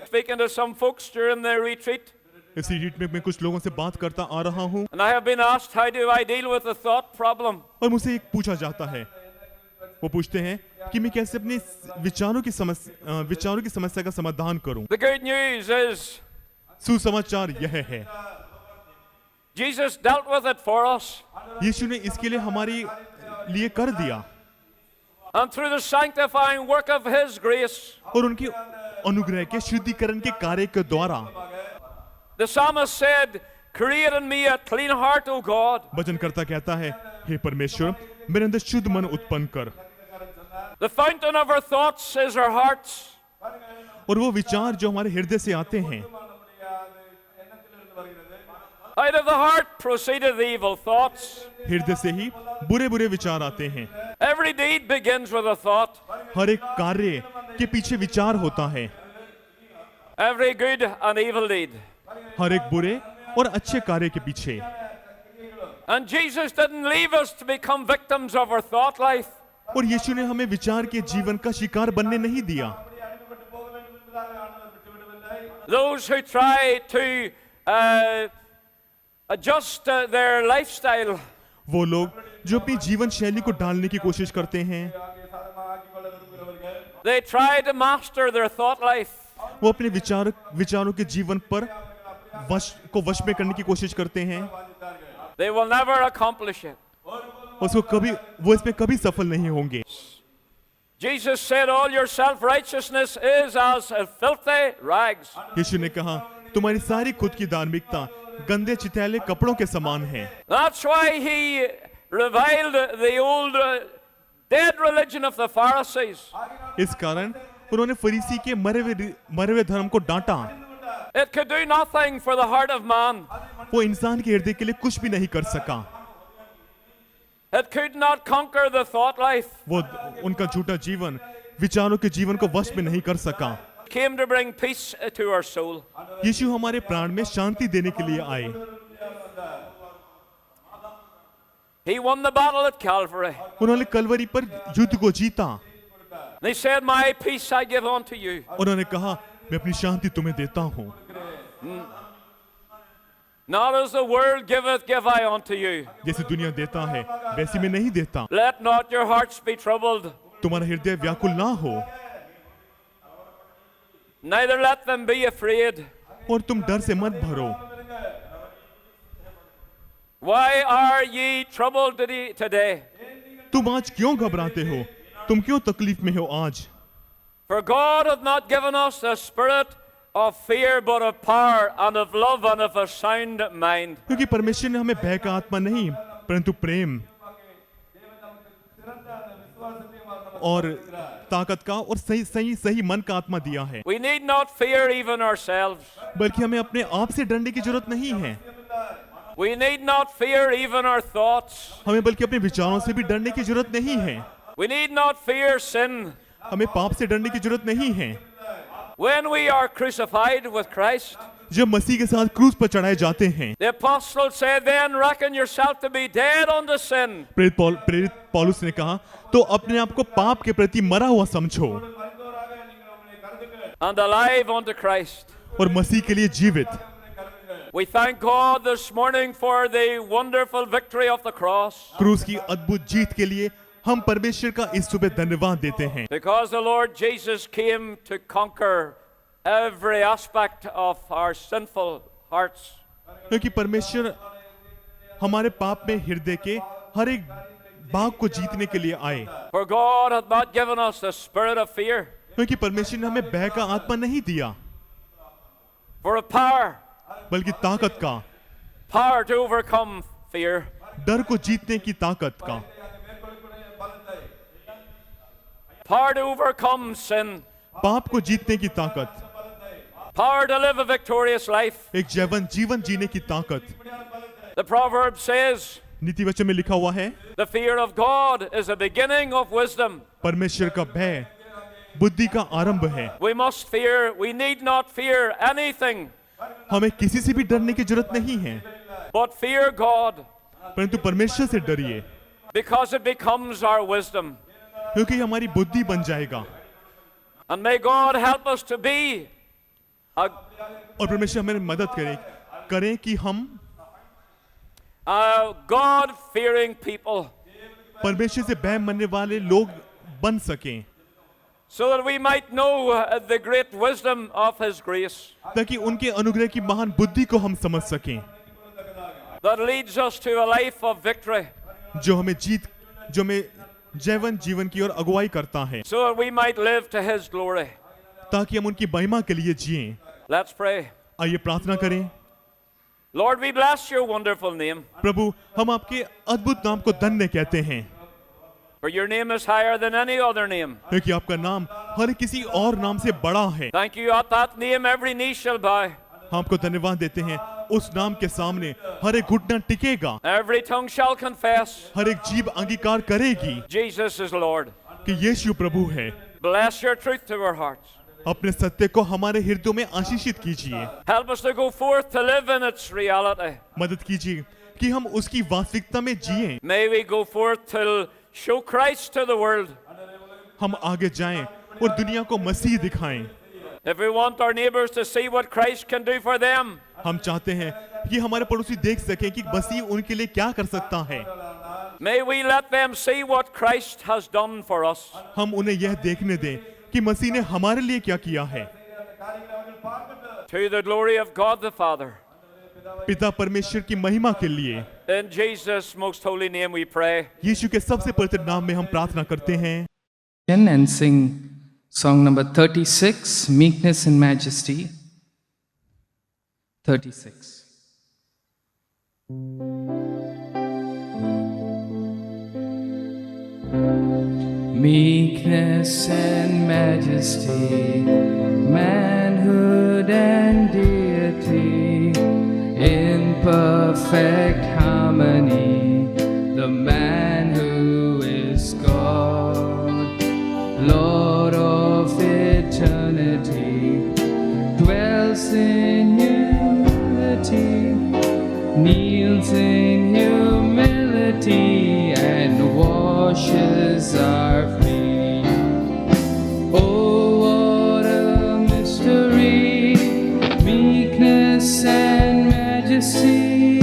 Speaking to some folks during the retreat, इस रिट्रीट में मैं कुछ लोगों से बात करता आ रहा हूँ and I have been asked, how do I deal with the thought problem? और मुझसे एक पूछा जाता है, वो पूछते हैं कि मैं कैसे अपने विचारों की समस्या का समाधान करूं। The good news is सुसमाचार यह है, Jesus dealt with it for us. यीशु ने इसके लिए हमारे लिए कर दिया And through the sanctifying work of his grace, और उनके अनुग्रह के शुद्धिकरण के कार्य के द्वारा। the psalmist said, "Create in me a clean heart, O God." वचनकर्ता कहता है, हे परमेश्वर मेरे अंदर शुद्ध मन उत्पन्न कर। The fountain of our thoughts is our hearts. और वो विचार जो हमारे हृदय से आते हैं, Out of the heart proceedeth evil thoughts. हृदय से ही बुरे बुरे विचार आते हैं। Every deed begins with a thought. हर एक कार्य के पीछे विचार होता है। Every good and evil deed. हर एक बुरे और अच्छे कार्य के पीछे। And Jesus didn't leave us to become victims of our thought life. और यीशु ने हमें विचार के जीवन का शिकार बनने नहीं दिया। Those who try to adjust their lifestyle, वो लोग जो अपनी जीवन शैली को डालने की कोशिश करते हैं, they try to master their thought life. वो अपने विचारों के जीवन पर वश में करने की कोशिश करते हैं। They will never accomplish it. वो इसमें कभी सफल नहीं होंगे। Jesus said, all your self-righteousness is as filthy rags. यीशु ने कहा, तुम्हारी सारी खुद की धार्मिकता गंदे चिथैले कपड़ों के समान है। That's why he reviled the old dead religion of the Pharisees. इस कारण उन्होंने फरीसी के मरे हुए धर्म को डांटा। It could do nothing for the heart of man. वो इंसान के हृदय के लिए कुछ भी नहीं कर सका। It could not conquer the thought life. वो उनका झूठा जीवन विचारों के जीवन को वश में नहीं कर सका। Came to bring peace to our soul. यीशु हमारे प्राण में शांति देने के लिए आए। He won the battle at Calvary. उन्होंने कलवरी पर युद्ध को जीता। And he said, my peace I give unto you. उन्होंने कहा, मैं अपनी शांति तुम्हें देता हूँ। Not as the world giveth, give I unto you. जैसे दुनिया देता है वैसे मैं नहीं देता। Let not your hearts be troubled, तुम्हारा हृदय व्याकुल ना हो neither let them be afraid. और तुम डर से मत भरो। Why are ye troubled today? तुम आज क्यों घबराते हो? तुम क्यों तकलीफ में हो आज? For God hath not given us the spirit of fear, but of power and of love and of a sound mind. क्योंकि परमेश्वर ने हमें भय का आत्मा नहीं परंतु प्रेम और ताकत का और सही मन का आत्मा दिया है। We need not fear even ourselves. बल्कि हमें अपने आप से डरने की जरूरत नहीं है। We need not fear even our thoughts. हमें बल्कि अपने विचारों से भी डरने की जरूरत नहीं है। We need not fear sin. हमें पाप से डरने की जरूरत नहीं है। When we are crucified with Christ, जब मसीह के साथ क्रूस पर चढ़ाए जाते हैं, the apostle said, then reckon yourself to be dead unto sin. प्रेरित पौलुस ने कहा, तो अपने आप को पाप के प्रति मरा हुआ समझो And alive unto Christ. और मसीह के लिए जीवित। We thank God this morning for the wonderful victory of the cross. क्रूस की अद्भुत जीत के लिए हम परमेश्वर का इस सुबह धन्यवाद देते हैं। Because the Lord Jesus came to conquer every aspect of our sinful hearts. क्योंकि परमेश्वर हमारे पाप में हृदय के हर एक भाग को जीतने के लिए आए। For God hath not given us the spirit of fear, क्योंकि परमेश्वर ने हमें भय का आत्मा नहीं दिया for a power बल्कि ताकत का, to overcome fear. डर को जीतने की ताकत का, Power to overcome sin. पाप को जीतने की ताकत, Power to live a victorious life. एक जीवन जीने की ताकत। The proverb says, नीति वचन में लिखा हुआ है, the fear of God is the beginning of wisdom. परमेश्वर का भय बुद्धि का आरंभ है। We need not fear anything, हमें किसी से भी डरने की जरूरत नहीं है, but fear God, परंतु परमेश्वर से डरिए, because it becomes our wisdom. क्योंकि हमारी बुद्धि बन जाएगा। And may God help us to be a और परमेश्वर हमें मदद करें कि हम God-fearing people, परमेश्वर से भय मानने वाले लोग बन सकें, so that we might know the great wisdom of His grace ताकि उनके अनुग्रह की महान बुद्धि को हम समझ सकें, that leads us to a life of victory, जो हमें जीवन की ओर अगुवाई करता है, so that we might live to His glory. ताकि हम उनकी महिमा के लिए जिएं। Let's pray. आइए प्रार्थना करें। Lord, we bless your wonderful name, प्रभु, हम आपके अद्भुत नाम को धन्य कहते हैं, for your name is higher than any other name. क्योंकि आपका नाम हर किसी और नाम से बड़ा है। Thank you, at that name every knee shall bow, हम आपको धन्यवाद देते हैं, उस नाम के सामने हर एक घुटना टिकेगा, Every tongue shall confess हर एक जीभ अंगीकार करेगी Jesus is Lord. कि यीशु प्रभु है। Bless your truth to our hearts. अपने सत्य को हमारे हृदयों में आशीषित कीजिए। Help us to go forth to live in its reality. मदद कीजिए कि हम उसकी वास्तविकता में जिएं। May we go forth to show Christ to the world. हम आगे जाएं और दुनिया को मसीह दिखाएं। If we want our neighbors to see what Christ can do for them, हम चाहते हैं कि हमारे पड़ोसी देख सकें कि मसीह उनके लिए क्या कर सकता है। may we let them see what Christ has done for us. हम उन्हें यह देखने दें कि मसीह ने हमारे लिए क्या किया है। To the glory of God the Father. पिता परमेश्वर की महिमा के लिए In Jesus' most holy name we pray. यीशु के सबसे पवित्र नाम में हम प्रार्थना करते हैं। And sing song number 36, Meekness and Majesty. 36. Meekness and majesty, manhood and deity, in perfect harmony, the man who is God, Lord of eternity, dwells in unity, kneels in humility, and washes our feet. Oh, what a mystery, meekness and majesty.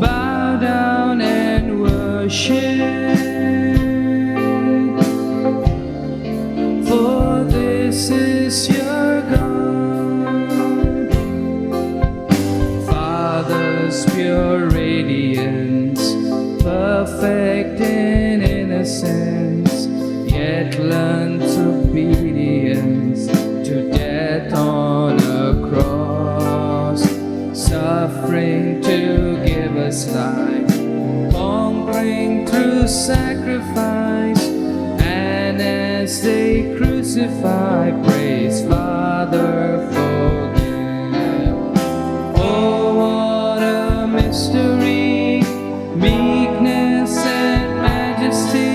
Bow down and worship, for this is your God. Father's pure radiance, perfect in innocence, yet learned obedience to death on a cross, suffering to give us life, conquering through sacrifice, and as they crucify, praise Father, forgive. Oh, what a mystery, meekness and majesty.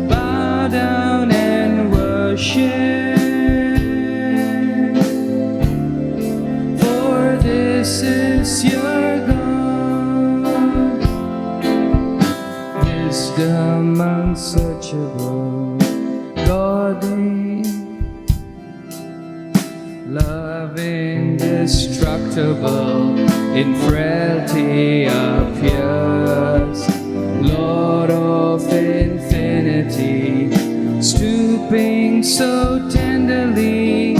Bow down and worship, for this is your God. Wisdom unsearchable, godly, love indestructible, in frailty appears, Lord of infinity, stooping so tenderly,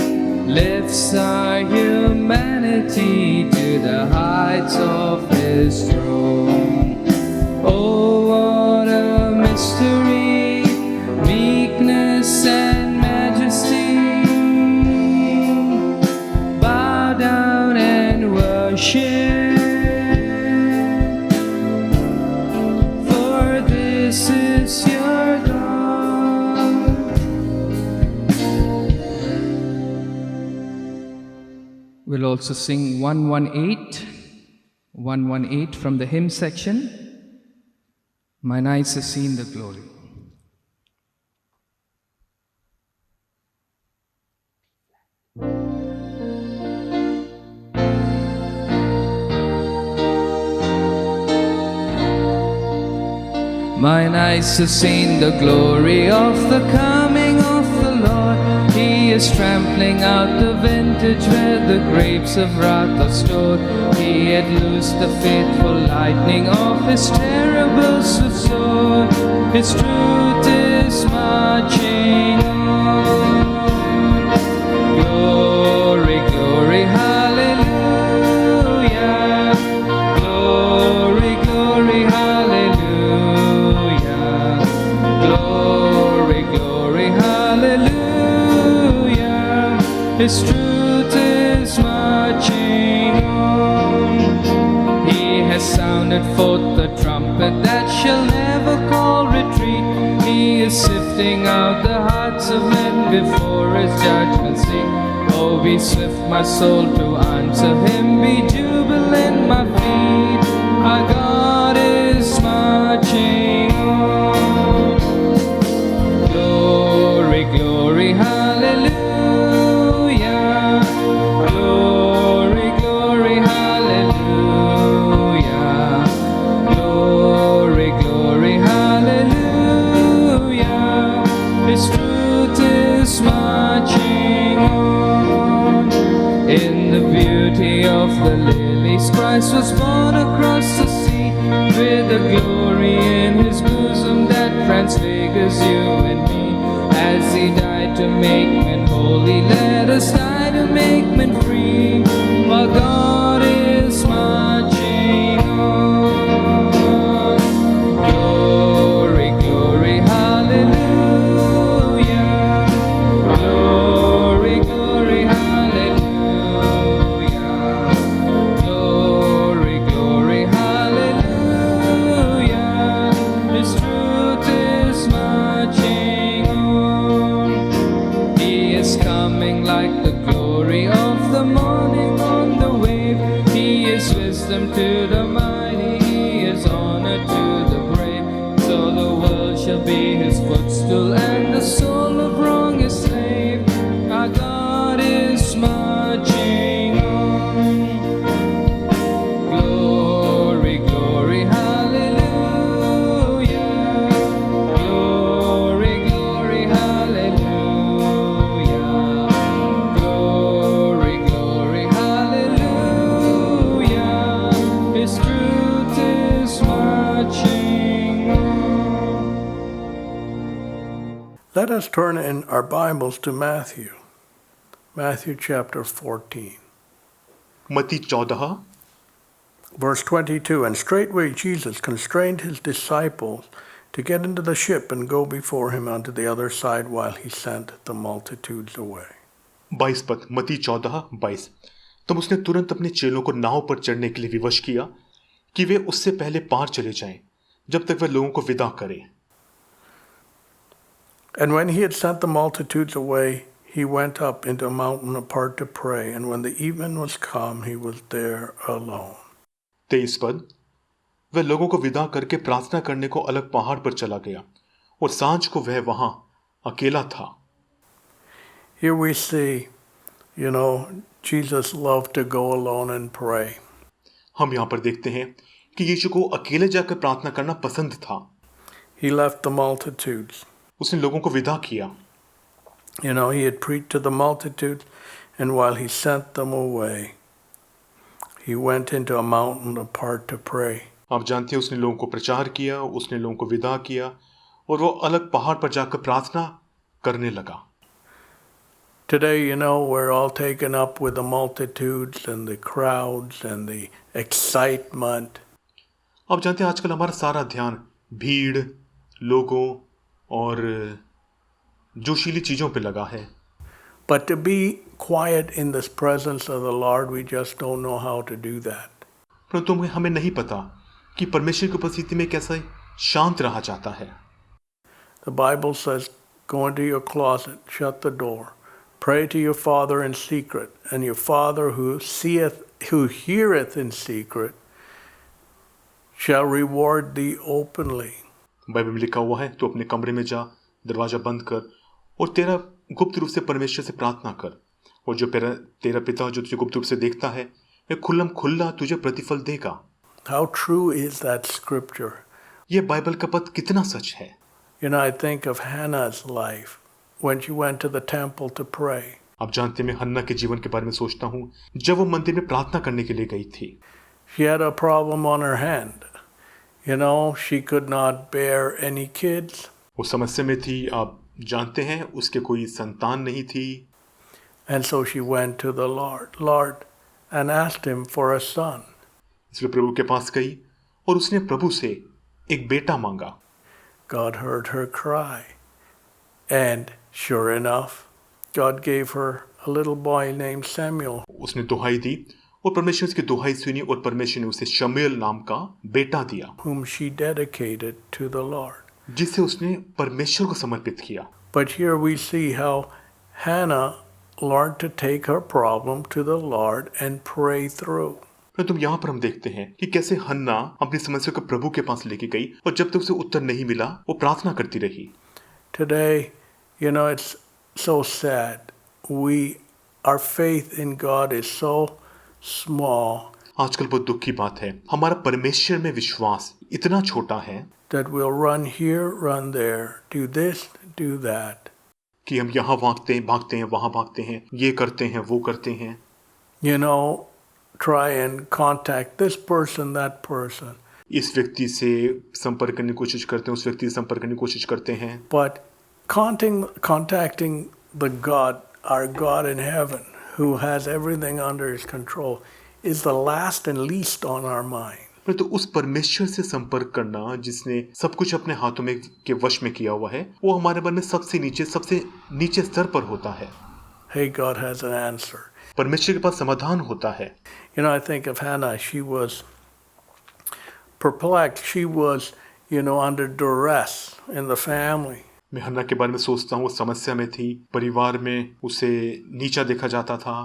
lifts our humanity to the heights of His throne. Oh, what a mystery, meekness and majesty. Bow down and worship, for this is your God. We'll also sing 118 from the hymn section. Mine eyes have seen the glory. Mine eyes have seen the glory of the coming of the Lord. He is trampling out the vintage where the grapes of wrath are stored. He had loosed the faithful lightning of His terrible sword. His truth is marching on. Glory, glory, hallelujah. Glory, glory, hallelujah. Glory, glory, hallelujah. His truth is marching on. He has sounded forth the trumpet that shall never call retreat. He is sifting out the hearts of men before His judgment seat. Oh, be swift, my soul, to answer him. Be jubilant, my feet. Our God is marching on. Glory, glory, hallelujah. Glory, glory, hallelujah. Glory, glory, hallelujah. His truth is marching on. In the beauty of the lilies, Christ was born across the sea, with a glory in his bosom that transfigures you and me. As he died to make men holy, let us die to make men free. While God is marching on. Glory, glory, hallelujah. Glory, glory, hallelujah. Glory, glory, hallelujah. His truth is marching on. He is coming like the glory of the morning on the wave. He is wisdom to the mighty. He is honor to the brave. So the world shall be his footstool, and the soul of wrong his slave. Our God is marching on. Glory, glory, hallelujah. Glory, glory, hallelujah. Glory, glory, hallelujah. His truth is marching on. Let us turn in our Bibles to Matthew chapter 14, मत्ती 14 verse 22. And straightway Jesus constrained his disciples to get into the ship and go before him unto the other side while he sent the multitudes away. 22 पद, मत्ती 14:22। तब उसने तुरंत अपने चेलों को नाव पर चढ़ने के लिए विवश किया कि वे उससे पहले पार चले जाएं, जब तक वह लोगों को विदा करे। And when he had sent the multitudes away, he went up into a mountain apart to pray. And when the even was come, he was there alone. 23 पद, वह लोगों को विदा करके प्रार्थना करने को अलग पहाड़ पर चला गया और सांझ को वह वहां अकेला था। Here we see, Jesus loved to go alone and pray. हम यहां पर देखते हैं कि यीशु को अकेले जाकर प्रार्थना करना पसंद था। He left the multitudes. उसने लोगों को विदा किया। He had preached to the multitudes, and while he sent them away, he went into a mountain apart to pray. आप जानते हैं उसने लोगों को प्रचार किया, उसने लोगों को विदा किया और वो अलग पहाड़ पर जाकर प्रार्थना करने लगा। Today, we're all taken up with the multitudes and the crowds and the excitement. आप जानते हैं आजकल हमारा सारा ध्यान भीड़, लोगों और जोशीली चीजों पे लगा है। But to be quiet in this presence of the Lord, we just don't know how to do that. परंतु हमें नहीं पता कि परमेश्वर की उपस्थिति में कैसे शांत रहा जाता है। The Bible says, go into your closet, shut the door, pray to your Father in secret, and your Father who heareth in secret, shall reward thee openly. Bible में लिखा हुआ है, तो अपने कमरे में जा, दरवाजा बंद कर और तेरा गुप्त रूप से परमेश्वर से प्रार्थना कर, और जो तेरा पिता जो तुझे गुप्त रूप से देखता है वह खुल्लम खुल्ला तुझे प्रतिफल देगा। How true is that scripture? यह बाइबल का पद कितना सच है। I think of Hannah's life when she went to the temple to pray. आप जानते हैं मैं हन्ना के जीवन के बारे में सोचता हूँ जब वो मंदिर में प्रार्थना करने के लिए गई थी। She had a problem on her hand. She could not bear any kids. वो समस्या में थी, आप जानते हैं उसके कोई संतान नहीं थी। And so she went to the Lord, and asked him for a son. इसलिए प्रभु के पास गई और उसने प्रभु से एक बेटा मांगा। God heard her cry. And sure enough, God gave her a little boy named Samuel. उसने दुहाई दी और परमेश्वर उसकी दुहाई सुनी और परमेश्वर ने उसे शमूएल नाम का बेटा दिया, whom she dedicated to the Lord. जिसे उसने परमेश्वर को समर्पित किया। But here we see how Hannah learned to take her problem to the Lord and pray through. पर तुम यहाँ पर हम देखते हैं कि कैसे हन्ना अपनी समस्या को प्रभु के पास लेके गई और जब तक उसे उत्तर नहीं मिला वो प्रार्थना करती रही। Today, it's so sad. Our faith in God is so small आजकल बहुत दुख की बात है, हमारा परमेश्वर में विश्वास इतना छोटा है that we'll run here, run there, do this, do that. कि हम यहाँ भागते हैं, वहाँ भागते हैं, ये करते हैं, वो करते हैं। Try and contact this person, that person. इस व्यक्ति से संपर्क करने की कोशिश करते हैं, उस व्यक्ति से संपर्क करने की कोशिश करते हैं। But contacting the God, our God in heaven, who has everything under his control, is the last and least on our mind. तो उस परमेश्वर से संपर्क करना जिसने सब कुछ अपने हाथों में के वश में किया हुआ है, वो हमारे मन में सबसे नीचे स्तर पर होता है। Hey, God has an answer. परमेश्वर के पास समाधान होता है। I think of Hannah. She was perplexed. She was, under duress in the family. मैं हन्ना के बारे में सोचता हूँ, वो समस्या में थी, परिवार में उसे नीचा देखा जाता था।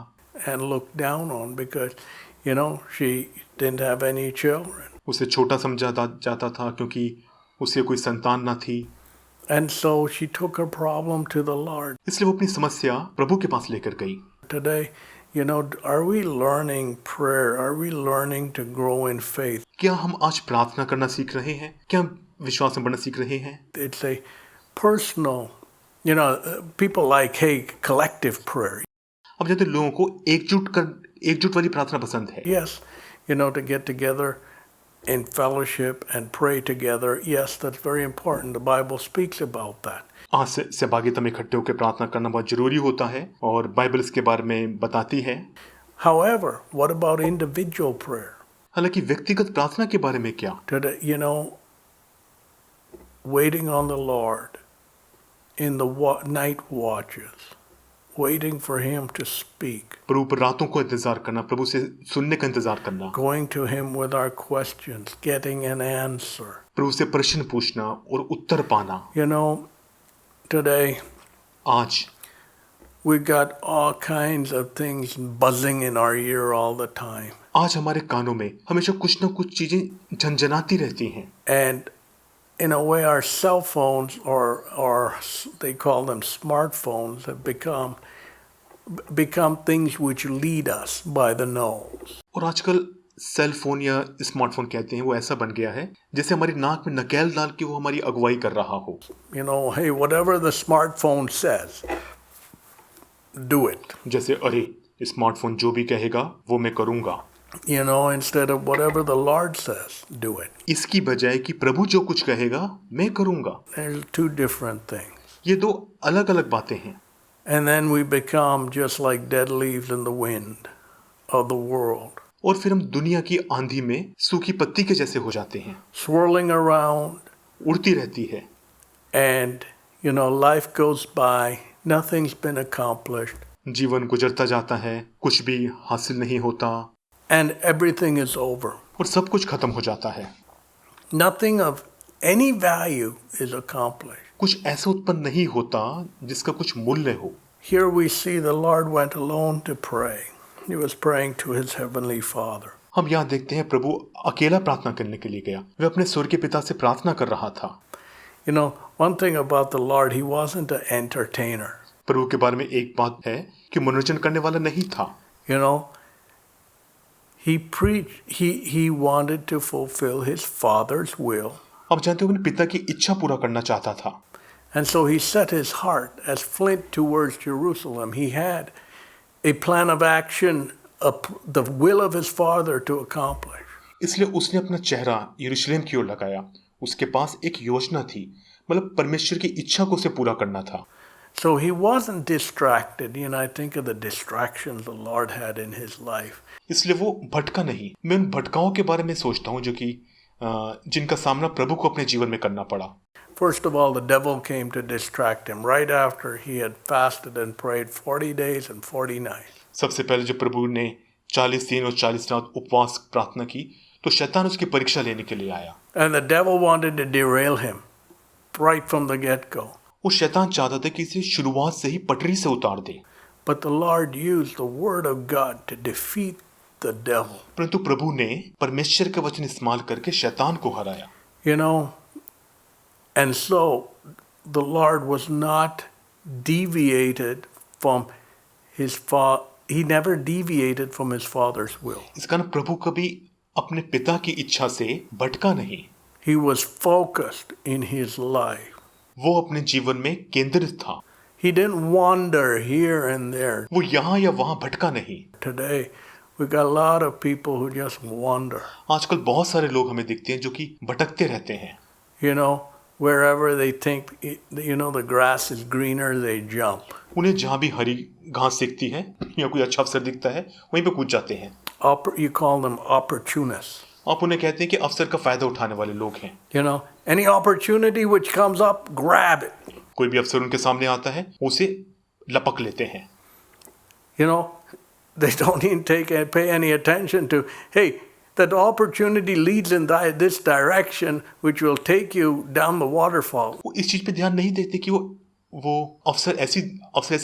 And looked down on because, she didn't have any children. उसे छोटा समझा जाता था क्योंकि उसे कोई संतान ना थी। And so she took her problem to the Lord. इसलिए वो अपनी समस्या प्रभु के पास लेकर गई। Today, are we learning prayer? Are we learning to grow in faith? क्या हम आज प्रार्थना करना सीख रहे हैं? क्या हम विश्वास में बढ़ना सीख रहे हैं? It's a personal, people like, hey, collective prayer. अब जानते हैं लोगों को एकजुट वाली प्रार्थना पसंद है। Yes, to get together in fellowship and pray together. Yes, that's very important. The Bible speaks about that. आज सहभागिता में इकट्ठे होकर प्रार्थना करना बहुत जरूरी होता है और बाइबल इसके बारे में बताती है। However, what about individual prayer? हालांकि व्यक्तिगत प्रार्थना के बारे में क्या? Today, waiting on the Lord in the night watches, waiting for Him to speak. प्रभु पर रातों को इंतजार करना, प्रभु से सुनने का इंतजार करना। Going to Him with our questions, getting an answer. प्रभु से प्रश्न पूछना और उत्तर पाना। Today, आज we got all kinds of things buzzing in our ear all the time. आज हमारे कानों में हमेशा कुछ न कुछ चीजें झनझनाती रहती हैं। And in a way, our cell phones, or they call them smartphones, have become things which lead us by the nose. और आजकल सेल फोन या स्मार्टफोन कहते हैं, वो ऐसा बन गया है जैसे हमारी नाक में नकेल डाल के वो हमारी अगुवाई कर रहा हो। Hey, whatever the smartphone says, do it. जैसे अरे स्मार्टफोन जो भी कहेगा वो मैं करूंगा। Instead of whatever the Lord says, do it. इसकी बजाय कि प्रभु जो कुछ कहेगा मैं करूंगा। There's two different things. ये दो अलग अलग बातें हैं। And then we become just like dead leaves in the wind of the world. और फिर हम दुनिया की आंधी में सूखी पत्ती के जैसे हो जाते हैं। Swirling around. उड़ती रहती है। And, life goes by. Nothing's been accomplished. जीवन गुजरता जाता है, कुछ भी हासिल नहीं होता। And everything is over. और सब कुछ खत्म हो जाता है। Nothing of any value is accomplished. कुछ ऐसा उत्पन्न नहीं होता जिसका कुछ मूल्य हो। Here we see the Lord went alone to pray. He was praying to his heavenly Father. हम यहाँ देखते हैं प्रभु अकेला प्रार्थना करने के लिए गया, वह अपने स्वर्गीय पिता से प्रार्थना कर रहा था। One thing about the Lord, he wasn't an entertainer. प्रभु के बारे में एक बात है कि मनोरंजन करने वाला नहीं था। He preached, he wanted to fulfill his Father's will. अब जानते हो अपने पिता की इच्छा पूरा करना चाहता था। And so he set his heart as flint towards Jerusalem. He had a plan of action, the will of his Father to accomplish. इसलिए उसने अपना चेहरा यरूशलेम की ओर लगाया। उसके पास एक योजना थी, मतलब परमेश्वर की इच्छा को उसे पूरा करना था। So he wasn't distracted. I think of the distractions the Lord had in his life. इसलिए वो भटका नहीं। मैं उन भटकाओं के बारे में सोचता हूँ जो कि जिनका सामना प्रभु को अपने जीवन में करना पड़ा। First of all, the devil came to distract him right after he had fasted and prayed 40 days and 40 nights. सबसे पहले जब प्रभु ने 40 दिन और 40 रात उपवास प्रार्थना की, तो शैतान उसकी परीक्षा लेने के लिए आया। And the devil wanted to derail him right from the get-go. वो शैतान चाहता था कि इसे शुरुआत से ही पटरी से उतार दे। But the Lord used the Word of God to defeat the devil. परंतु प्रभु ने परमेश्वर का वचन इस्तेमाल करके शैतान को हराया. You know, and so the Lord was not deviated from his father. He never deviated from his Father's will. इस कारण प्रभु कभी अपने पिता की इच्छा से भटका नहीं. He was focused in his life. वो अपने जीवन में केंद्रित था. He didn't wander here and there. वो यहाँ या वहाँ भटका नहीं. Today, we got a lot of people who just wander. आजकल बहुत सारे लोग हमें दिखते हैं जो कि भटकते रहते हैं. You know, wherever they think, you know, the grass is greener, they jump. उन्हें जहाँ भी हरी घास दिखती है या कोई अच्छा अवसर दिखता है वहीं पे कूद जाते हैं. You call them opportunists. आप उन्हें कहते हैं कि अवसर का फायदा उठाने वाले लोग हैं. You know, any opportunity which comes up, grab it. कोई भी अवसर उनके सामने आता है उसे लपक लेते हैं. You know, they don't even pay any attention to, hey, that opportunity leads in this direction, which will take you down the waterfall. वो इस चीज पे ध्यान नहीं देते कि वो अवसर ऐसी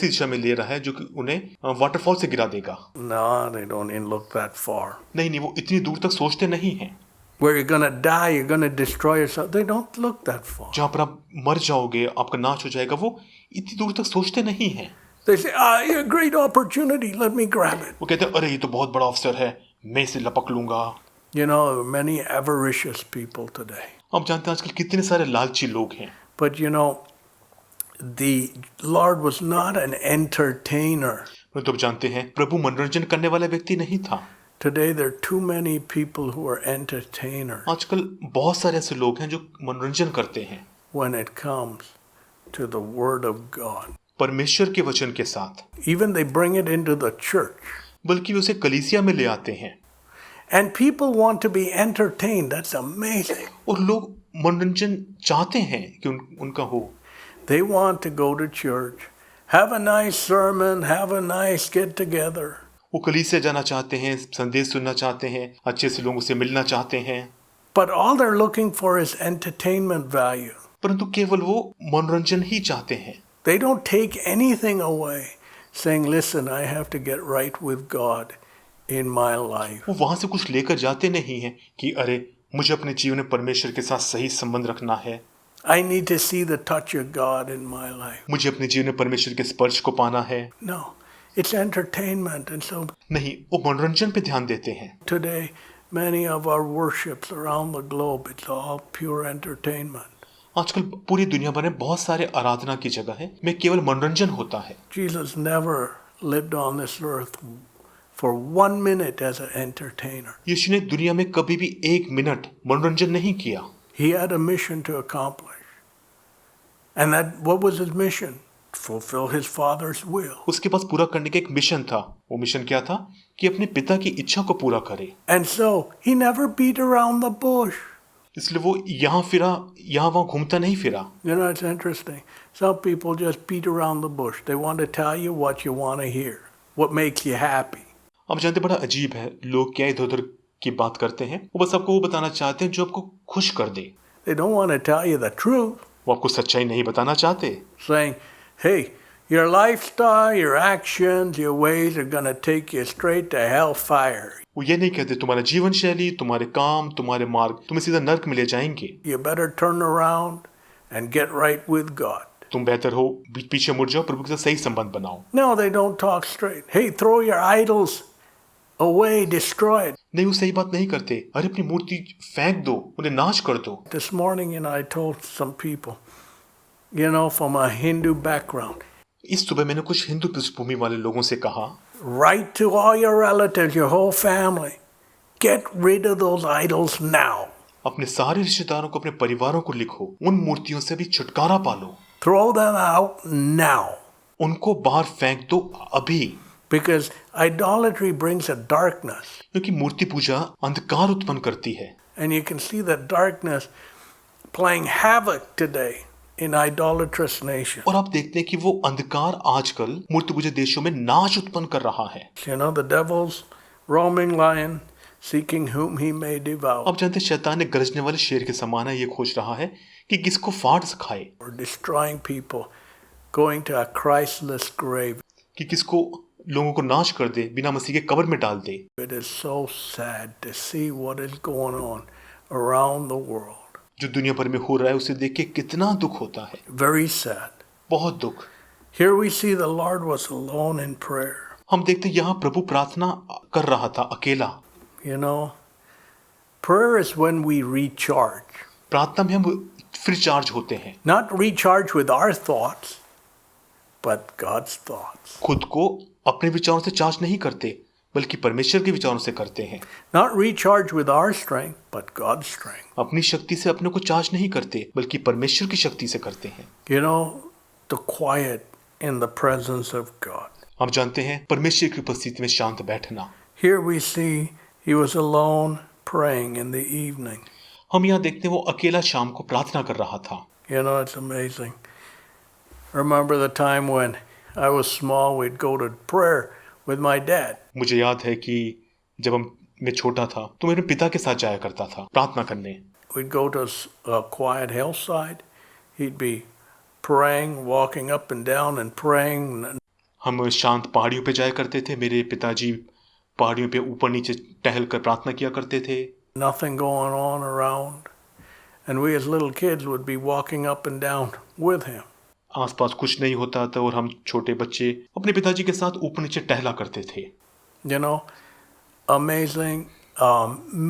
दिशा में ले रहा है जो कि उन्हें वाटरफॉल से गिरा देगा. No, they don't even look that far. नहीं, वो इतनी दूर तक सोचते नहीं हैं. Where you're going to die, you're going to destroy yourself. They don't look that far. जहाँ पर आप मर जाओगे, आपका नाश हो जाएगा, वो इतनी दूर तक सोचते नहीं हैं. They say, a great opportunity, let me grab it. वो कहते हैं अरे ये तो बहुत बड़ा अवसर है, मैं इसे लपक लूंगा. You know, many avaricious people today. आप जानते हैं आजकल कितने सारे लालची लोग हैं. But you know, the Lord was not an entertainer. तो आप जानते हैं प्रभु मनोरंजन करने वाला व्यक्ति नहीं था. Today there are too many people who are entertainers आजकल बहुत सारे ऐसे लोग हैं जो मनोरंजन करते हैं when it comes to the Word of God. परमेश्वर के वचन के साथ. Even they bring it into the church. बल्कि वे उसे कलीसिया में ले आते हैं. And people want to be entertained. That's amazing. और लोग मनोरंजन चाहते हैं कि उनका हो. They want to go to church, have a nice sermon, have a nice get together. वो कलीसिया जाना चाहते हैं, संदेश सुनना चाहते हैं, अच्छे से लोगों से मिलना चाहते हैं. But all they're looking for is entertainment value. परंतु केवल वो मनोरंजन ही चाहते हैं. They don't take anything away, saying, listen, I have to get right with God in my life. वो वहां से कुछ लेकर जाते नहीं हैं कि अरे मुझे अपने जीवन में परमेश्वर के साथ सही संबंध रखना है. I need to see the touch of God in my life. मुझे अपने जीवन में परमेश्वर के स्पर्श को पाना है. No, it's entertainment. And so नहीं, वो मनोरंजन पे ध्यान देते हैं. today, many of our worships around the globe, it's all pure entertainment. आजकल पूरी दुनिया भर में बहुत सारे आराधना की जगह है में केवल मनोरंजन होता है. Jesus never lived on this earth for 1 minute as an entertainer. यीशु ने दुनिया में कभी भी 1 मिनट मनोरंजन नहीं किया. He had a mission to accomplish. And what was his mission? Fulfill his Father's will. उसके पास पूरा करने का एक मिशन था. वो मिशन क्या था? कि अपने पिता की इच्छा को पूरा करे. And so he never beat around the bush. इसलिए वो यहाँ वहाँ घूमता नहीं फिरा. You know, it's interesting. Some people just beat around the bush. They want to tell you what you want to hear, what makes you happy. आप जानते बड़ा अजीब है, लोग क्या इधर उधर की बात करते हैं. वो बस आपको वो बताना चाहते हैं जो आपको खुश कर दे. They don't want to tell you the truth. वो आपको सच्चाई नहीं बताना चाहते. Saying, hey, your lifestyle, your actions, your ways are going to take you straight to hellfire. वो ये नहीं कहते तुम्हारा जीवन शैली, तुम्हारे काम, तुम्हारे मार्ग तुम्हें सीधा नर्क में ले जाएंगे. You better turn around and get right with God. तुम बेहतर हो पीछे मुड़ जाओ, प्रभु के साथ सही संबंध बनाओ. No, they don't talk straight. Hey, throw your idols away, destroy it. नहीं, वो सही बात नहीं करते. अरे अपनी मूर्ति फेंक दो, उन्हें नाश कर दो. This morning, I told some people, from a Hindu background, इस सुबह मैंने कुछ हिंदू पृष्ठभूमि वाले लोगों से कहा, write to all your relatives, your whole family, get rid of those idols now. अपने सारे रिश्तेदारों को, अपने परिवारों को लिखो, उन मूर्तियों से भी छुटकारा पालो. Throw them out now. उनको बाहर फेंक दो अभी. Because idolatry brings a darkness. क्योंकि मूर्ति पूजा अंधकार उत्पन्न करती है. And you can see that darkness playing havoc today in idolatrous nations. और आप देखते हैं कि वो अंधकार आजकल मूर्ति पूजा देशों में नाश उत्पन्न कर रहा है. The devil's roaming lion seeking whom he may devour. आप जानते हैं शैतान ने गरजने वाले शेर के समान है, ये खोज रहा है कि किसको फाड़ खाए. Or destroying people, going to a Christless grave. कि किसको लोगों को नाश कर दे, बिना मसीह के कब्र में डाल दे। It is so sad to see what is going on around the world. जो दुनिया भर में हो रहा है उसे देख के कितना दुख होता है, Very sad. बहुत दुख। Here we see the Lord was alone in prayer. हम देखते हैं यहाँ प्रभु प्रार्थना कर रहा था अकेला। You know, prayer is when we recharge. प्रार्थना में हम फिर चार्ज होते हैं, Not recharge with our thoughts, but God's thoughts. खुद को अपने विचारों से चार्ज नहीं करते बल्कि परमेश्वर के विचारों से करते हैं। Not recharge with our strength, but God's strength. अपनी शक्ति से अपने को चार्ज नहीं करते बल्कि परमेश्वर की शक्ति से करते हैं। You know, the quiet in the presence of God. हम जानते हैं परमेश्वर की उपस्थिति में शांत बैठना। Here we see he was alone praying in the evening. हम यहाँ देखते हैं वो अकेला शाम को प्रार्थना कर रहा था। You know, it's amazing. Remember the time when I was small, we'd go to prayer with my dad. मुझे याद है कि जब मैं छोटा था तो मेरे पिता के साथ जाया करता था प्रार्थना करने। We'd go to a quiet hillside. He'd be praying, walking up and down and praying. हम शांत पहाड़ियों पे जाया करते थे। मेरे पिताजी पहाड़ियों पे ऊपर नीचे टहल कर प्रार्थना किया करते थे। Nothing going on around. And we as little kids would be walking up and down with him. आसपास कुछ नहीं होता था और हम छोटे बच्चे अपने पिताजी के साथ ऊपर नीचे टहला करते थे। You know, amazing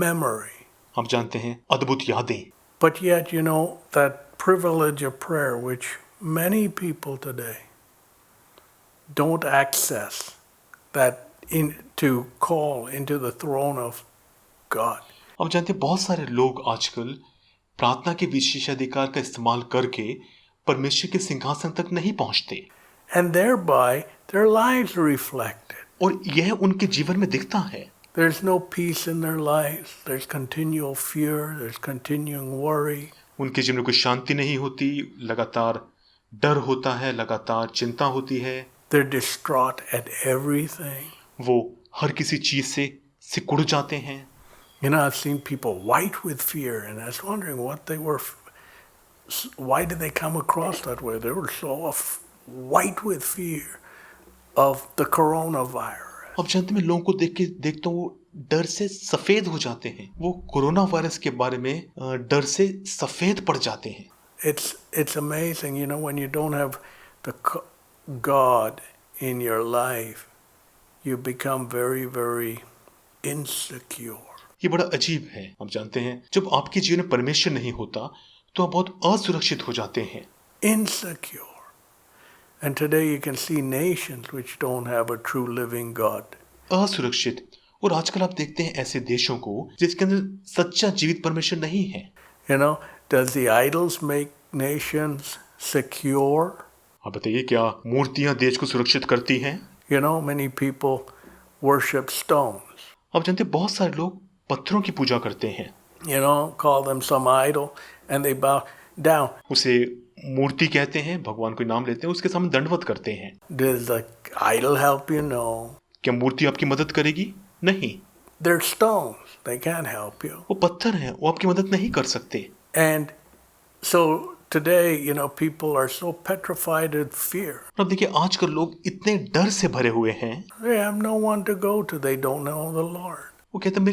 memory. हम जानते हैं अद्भुत यादें। But yet, you know, that privilege of prayer, which many people today don't access, that to call into the throne of God. हम जानते हैं बहुत सारे लोग आजकल प्रार्थना के विशेषाधिकार का इस्तेमाल करके परमेश्वर के सिंहासन तक नहीं पहुंचते And thereby, their lives are reflected. और यह उनके जीवन में दिखता है। There's no peace in their lives. There's continual fear. There's continuing worry. उनके जीवन में कोई शांति नहीं होती, लगातार डर होता है, लगातार चिंता होती है। They're distraught at everything. वो हर किसी चीज से सिकुड़ जाते हैं। You know, I've seen people white with fear, and I was wondering what they were. Why did they come across that way? They were so white with fear of the coronavirus. अब जानते मैं लोगों को देखता हूँ वो डर से सफेद हो जाते हैं। वो कोरोना वायरस के बारे में डर से सफेद पड़ जाते हैं। It's amazing, you know, when you don't have the God in your life, you become very, very insecure. ये बड़ा अजीब है। हम जानते हैं जब आपके जीवन में परमेश्वर नहीं होता तो आप बहुत असुरक्षित हो जाते हैं। Insecure. And today you can see nations which don't have a true living God. असुरक्षित। और आजकल आप देखते हैं ऐसे देशों को जिसके अंदर सच्चा जीवित परमेश्वर नहीं है। You know, does the idols make nations secure? आप बताइए क्या मूर्तियां देश को सुरक्षित करती हैं? You know, many people worship stones. आप जानते हैं बहुत सारे लोग पत्थरों की पूजा करते हैं। You know, call them some idol and they bow down. उसे मूर्ति कहते हैं, भगवान को नाम लेते हैं, उसके सामने दंडवत करते हैं। Does the idol help you? No. क्या मूर्ति आपकी मदद करेगी? नहीं। They're stones. They can't help you. वो पत्थर हैं, वो आपकी मदद नहीं कर सकते। And so today, you know, people are so petrified with fear. अब देखिए आजकल लोग इतने डर से भरे हुए हैं। They have no one to go to. They don't know the Lord. वो कहते हैं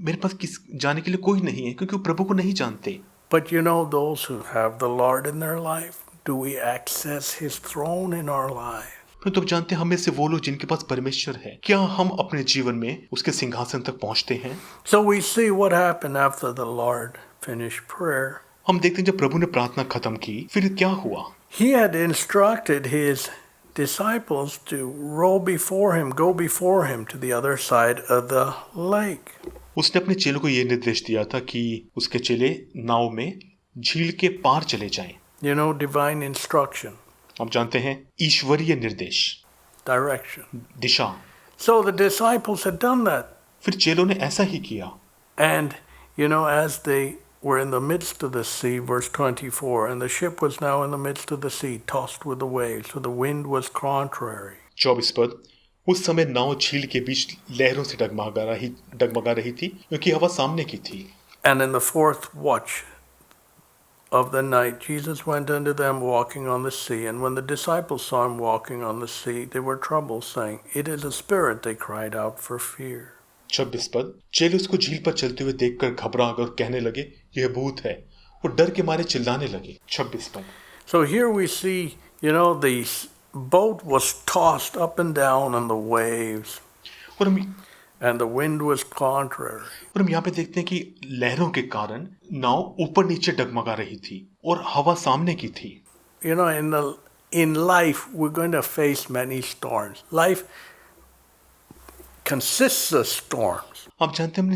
मेरे पास जाने के लिए कोई नहीं है क्योंकि वो प्रभु को नहीं जानते। But you know, those who have the Lord in their life, do we access His throne in our life? तो आप जानते हैं हमें से वो लोग जिनके पास परमेश्वर है, क्या हम अपने जीवन में उसके सिंहासन तक पहुंचते हैं? So we see what happened after the Lord finished prayer. हम देखते हैं जब प्रभु ने प्रार्थना खत्म की फिर क्या हुआ। He had instructed His disciples to row before Him, go before Him to the other side of the lake. उसने अपने चेलों को यह निर्देश दिया था कि उसके चेले नाव में झील के पार चले जाएं। You know, divine instruction. आप जानते हैं ईश्वरीय निर्देश, Direction. Disha. So the disciples had done that. फिर चेलों ने ऐसा ही किया। And, you know, as they were in the midst of the sea, verse 24, and the ship was now in the midst of the sea, tossed with the waves, for the wind was contrary. 24 पद, उस समय नाव झील के बीच लहरों से डगमगा रही थी क्योंकि हवा सामने की थी। And in the fourth watch of the night, Jesus went unto them walking on the sea. And when the disciples saw him walking on the sea, they were troubled, saying, It is a spirit. They cried out for fear. 26 पद, चेले उसको झील पर चलते हुए देखकर घबरा गए और कहने लगे यह भूत है, और डर के मारे चिल्लाने लगे। 26 पद। So here we see, the boat was tossed up and down on the waves, और and the wind was contrary. हम यहाँ पे देखते हैं कि लहरों के कारण नाव ऊपर नीचे डगमगा रही थी और हवा सामने की थी। In life, we're going to face many storms. Life consists of storms. आप जानते हैं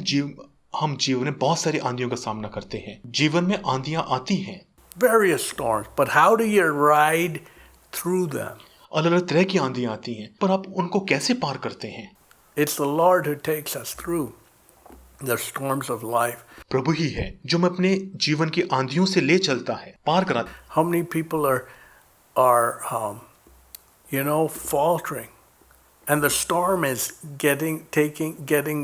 हम जीवन में बहुत सारी आंधियों का सामना करते हैं। जीवन में आंधियां आती हैं, Various storms. But how do you ride through them? अलग अलग तरह की आंधियां आती हैं, पर आप उनको कैसे पार करते हैं? It's the Lord who takes us through the storms of life. प्रभु ही है जो हमें अपने जीवन की आंधियों से ले चलता है, पार कराता है। How many people are faltering, and the storm is getting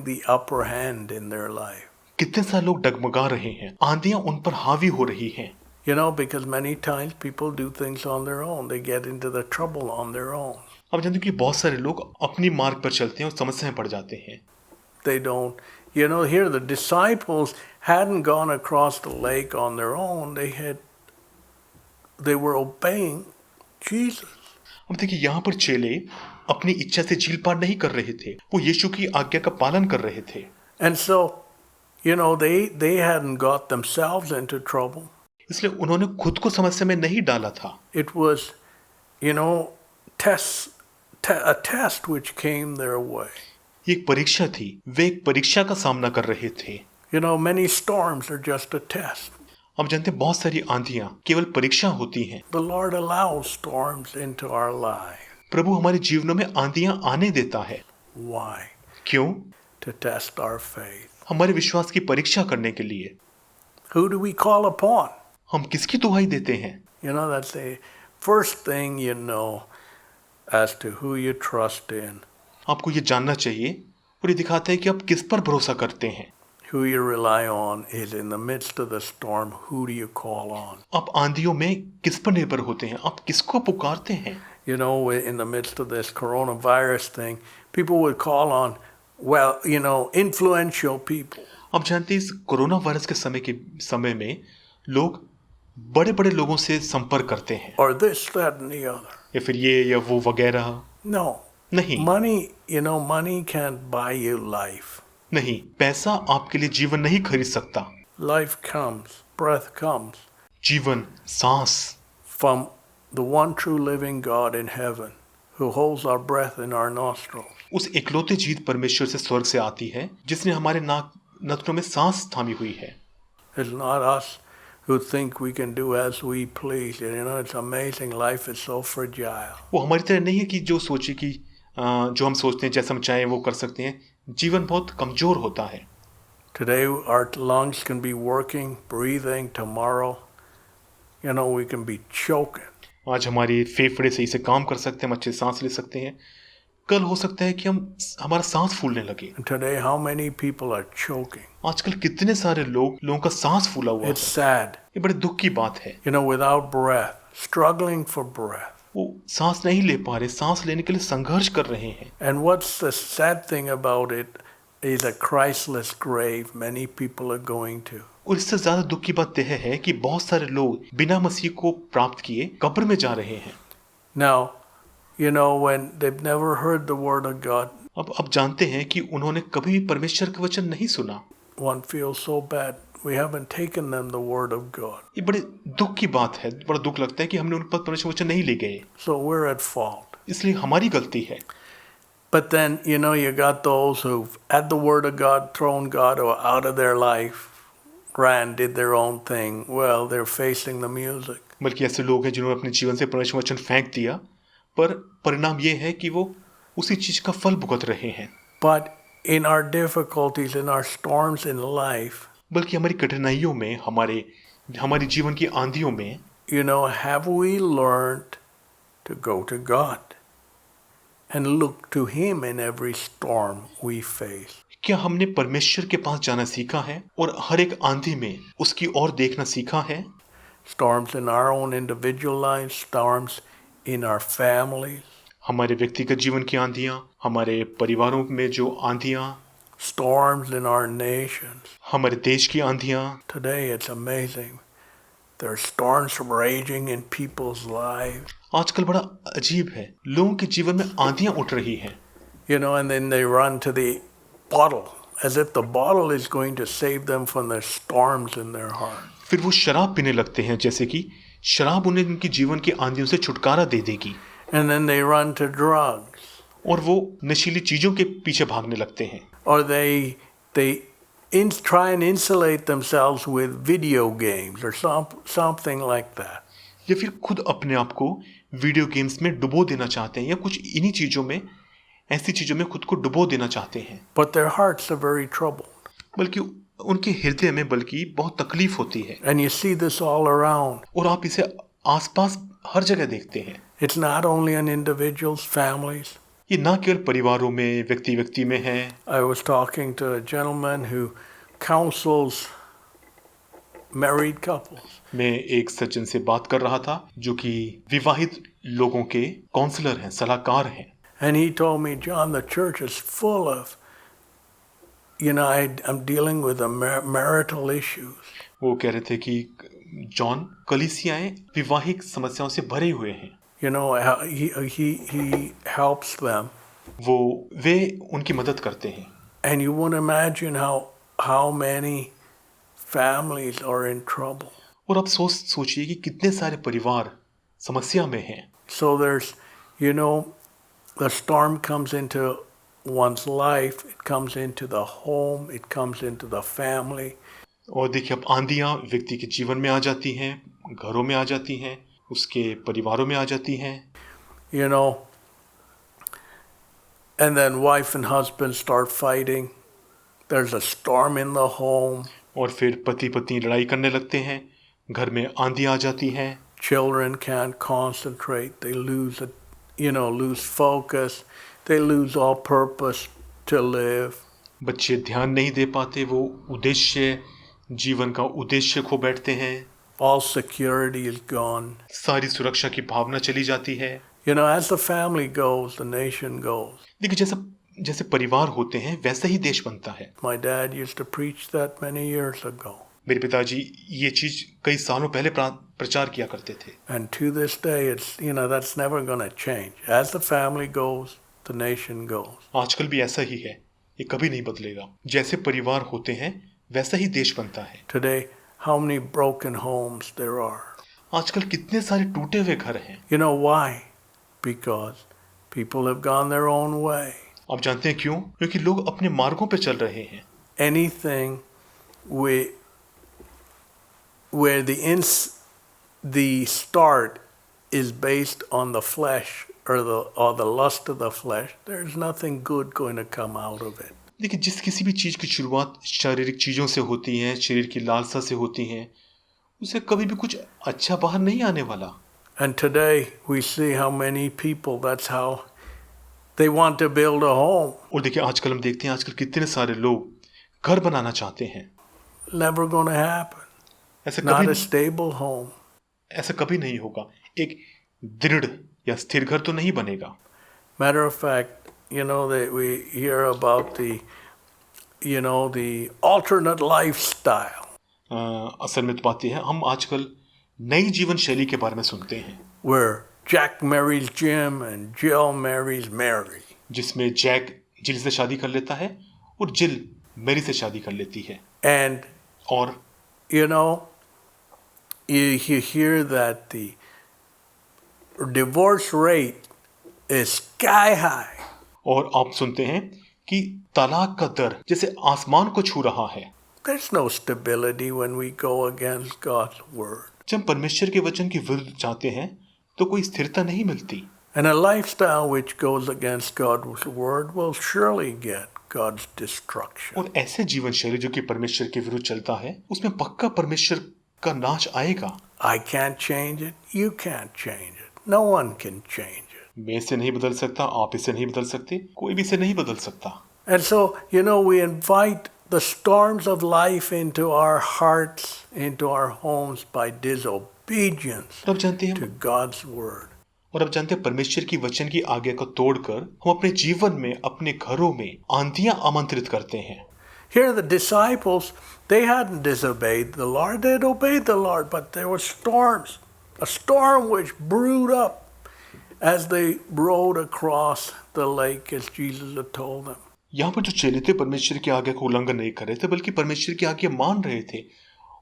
the upper hand in their life. कितने सारे लोग डगमगा रहे हैं, आंधियां उन पर हावी हो रही हैं। Because many times people do things on their own. They get into the trouble on their own. आप जानते हैं कि बहुत सारे लोग अपनी मार्ग पर चलते हैं और समस्या में पड़ जाते हैं। They don't, here the disciples hadn't gone across the lake on their own. They were obeying Jesus. अब देखिए यहाँ पर चेले अपनी इच्छा से झील पार नहीं कर रहे थे, वो यीशु की आज्ञा का पालन कर रहे थे। And so, they hadn't got themselves into trouble. इसलिए उन्होंने खुद को समस्या में नहीं डाला था। It was, a test which came their way. ये एक परीक्षा थी, वे एक परीक्षा का सामना कर रहे थे। Many storms are just a test. आप जानते हैं बहुत सारी आंधियां केवल परीक्षा होती हैं। The Lord allows storms into our life. प्रभु हमारे जीवनों में आंधियां आने देता है। Why? क्यों? To test our faith. हमारे विश्वास की परीक्षा करने के लिए। Who do we call upon? हम किसकी दुहाई देते हैं? That's the first thing as to who you trust in. आपको ये जानना चाहिए और ये दिखाता है कि आप किस पर भरोसा करते हैं। Who you rely on is in the midst of the storm. Who do you call on? आप आंधियों में किस पर निर्भर होते हैं? आप किसको पुकारते हैं? In the midst of this coronavirus thing, people would call on, influential people. आप जानते हैं इस कोरोना वायरस के समय में लोग बड़े बड़े लोगों से संपर्क करते हैं। Or this, that, and the other. या फिर ये या वो वगैरह। No. नहीं। Money can't buy you life. नहीं, पैसा आपके लिए जीवन नहीं खरीद सकता। Life comes, breath comes. जीवन, सांस from the one true living God in heaven, who holds our breath in our nostrils. उस इकलौते जीवित परमेश्वर से स्वर्ग से आती है, जिसने हमारे नथनों में सांस थामी हुई है। It's not us who think we can do as we please. It's amazing. Life is so fragile. वो हमारी तरह नहीं है कि जो सोचे कि जो हम सोचते हैं जैसा हम चाहें वो कर सकते हैं। जीवन बहुत कमजोर होता है। Today our lungs can be working, breathing. Tomorrow, we can be choking. आज हमारी फेफड़े सही से काम कर सकते हैं, हम अच्छे सांस ले सकते हैं। कल हो सकता है कि हमारा सांस फूलने लगे। And today, how many people are choking? आजकल कितने सारे लोगों का सांस फूला हुआ है। It's sad. ये बड़े दुख की बात है। Without breath, struggling for breath. वो सांस नहीं ले पा रहे, सांस लेने के लिए संघर्ष कर रहे हैं। And what's the sad thing about it is a Christless grave many people are going to. और इससे ज्यादा दुख की बात यह है कि बहुत सारे लोग बिना मसीह को प्राप्त किए कब्र में जा रहे हैं। Now, when they've never heard the word of God. अब जानते हैं कि उन्होंने कभी भी परमेश्वर का वचन नहीं सुना। One feels so bad. We haven't taken them the word of God. ये बड़े दुख की बात है, बड़ा दुख लगता है कि हमने उन पर परमेश्वर वचन नहीं ले गए। So we're at fault. इसलिए हमारी गलती है। But then, you got those who've had the word of God, thrown God out of their life, ran, did their own thing. Well, they're facing the music. बल्कि ऐसे लोग हैं जिन्होंने अपने जीवन से परमेश्वर वचन फेंक दिया, पर परिणाम ये है कि वो उसी चीज का फल भुगत रहे हैं। But in our difficulties, in our storms in life, बल्कि हमारी कठिनाइयों में, हमारी जीवन की आंधियों में, have we learned to go to God and look to Him in every storm we face? क्या हमने परमेश्वर के पास जाना सीखा है और हर एक आंधी में उसकी ओर देखना सीखा है? storms in our own individual lives, storms in our families, हमारे व्यक्तिगत जीवन की आंधियां, हमारे परिवारों में जो आंधियां, storms in our nations. हमारे देश की आंधियां। Today it's amazing. There are storms raging in people's lives. आजकल बड़ा अजीब है, लोगों के जीवन में आंधियां उठ रही हैं। You know, and then they run to the bottle as if the bottle is going to save them from the storms in their heart. फिर वो शराब पीने लगते हैं, जैसे कि शराब उन्हें उनकी जीवन की आंधियों से छुटकारा दे देगी। And then they run to drugs. और वो नशीली चीजों के पीछे भागने लगते हैं। Or they try and insulate themselves with video games or something like that. या फिर खुद अपने आप को वीडियो गेम्स में डुबो देना चाहते हैं, या कुछ इन्हीं चीजों में, ऐसी चीजों में खुद को डुबो देना चाहते हैं। But their hearts are very troubled. बल्कि उनके हृदय में बल्कि बहुत तकलीफ होती है। And you see this all around. और आप इसे आसपास हर जगह देखते हैं। It's not only in individuals, families. ये ना केवल परिवारों में, व्यक्ति में है। I was talking to a gentleman who counsels married couples. मैं एक सज्जन से बात कर रहा था जो कि विवाहित लोगों के काउंसलर हैं, सलाहकार हैं। And he told me, John, the church is full of, I'm dealing with the marital issues. वो कह रहे थे कि जॉन, कलीसियाएं विवाहिक समस्याओं से भरे हुए हैं। He helps them. वे उनकी मदद करते हैं। And you won't imagine how many families are in trouble. और आप सोचिए कि कितने सारे परिवार समस्या में हैं। So there's, the storm comes into one's life, it comes into the home, it comes into the family. और देखिए, अब आंधियां व्यक्ति के जीवन में आ जाती हैं, घरों में आ जाती हैं, उसके परिवारों में आ जाती हैं। And then wife and husband start fighting. There's a storm in the home. और फिर पति पत्नी लड़ाई करने लगते हैं, घर में आंधियां आ जाती हैं। Children can't concentrate. They lose focus. They lose all purpose to live. बच्चे ध्यान नहीं दे पाते, वो जीवन का उद्देश्य खो बैठते हैं। All security is gone. सारी सुरक्षा की भावना चली जाती है। As the family goes, the nation goes. देखिए, जैसे परिवार होते हैं वैसा ही देश बनता है। My dad used to preach that many years ago. मेरे पिताजी ये चीज कई सालों पहले प्रचार किया करते थे। And to this day, it's that's never going to change. As the family goes, the nation goes. आजकल भी ऐसा ही है, ये कभी नहीं बदलेगा। जैसे परिवार होते हैं वैसा ही देश बनता है। Today, how many broken homes there are? आजकल कितने सारे टूटे हुए घर हैं। You know why? Because people have gone their own way. आप जानते हैं क्यों? क्योंकि लोग अपने मार्गों पे चल रहे हैं। Anything where the start is based on the flesh or the lust of the flesh, there's nothing good going to come out of it. देखिए, किसी भी चीज की शुरुआत शारीरिक चीजों से होती है, शरीर की लालसा से होती है, उसे कभी भी कुछ अच्छा बाहर नहीं आने वाला। And today we see how many people, that's how they want to build a home. और देखिए, आजकल हम देखते हैं आजकल कितने सारे लोग घर बनाना चाहते हैं। Never going to happen. Not a stable home. ऐसा कभी नहीं होगा। एक दृढ़ या स्थिर घर तो नहीं बनेगा। Matter of fact, that we hear about the alternate lifestyle. असल में तो बात यह है, हम आजकल नई जीवन शैली के बारे में सुनते हैं। Where Jack marries Jim and Jill marries Mary. जिसमें जैक जिल से शादी कर लेता है और जिल मैरी से शादी कर लेती है। And और you hear that the divorce rate is sky high. और आप सुनते हैं कि तलाक का दर जैसे आसमान को छू रहा है। There's no stability when we go against God's word. जब परमेश्वर के वचन के विरुद्ध जाते हैं तो कोई स्थिरता नहीं मिलती। And a lifestyle which goes against God's word will surely get God's destruction. और ऐसे जीवन शैली जो कि परमेश्वर के विरुद्ध चलता है, उसमें पक्का परमेश्वर का नाश आएगा। I can't change it. You can't change it. No one can change it. मैं इसे नहीं बदल सकता, आप इसे नहीं बदल सकते, कोई भी इसे नहीं बदल सकता। And so, we invite the storms of life into our hearts, into our homes by obedience और अब जानते हैं to God's word. और अब जानते हैं परमेश्वर की वचन की आज्ञा को तोड़कर हम अपने जीवन में, अपने घरों में आंधियां आमंत्रित करते हैं। Here the disciples, they hadn't disobeyed the Lord, they had obeyed the Lord, but there were storms, a storm which brewed up as they rowed across the lake as Jesus had told them. यहाँ पर जो चेले थे परमेश्वर की आज्ञा को उल्लंघन नहीं कर रहे थे, बल्कि परमेश्वर की आज्ञा मान रहे थे,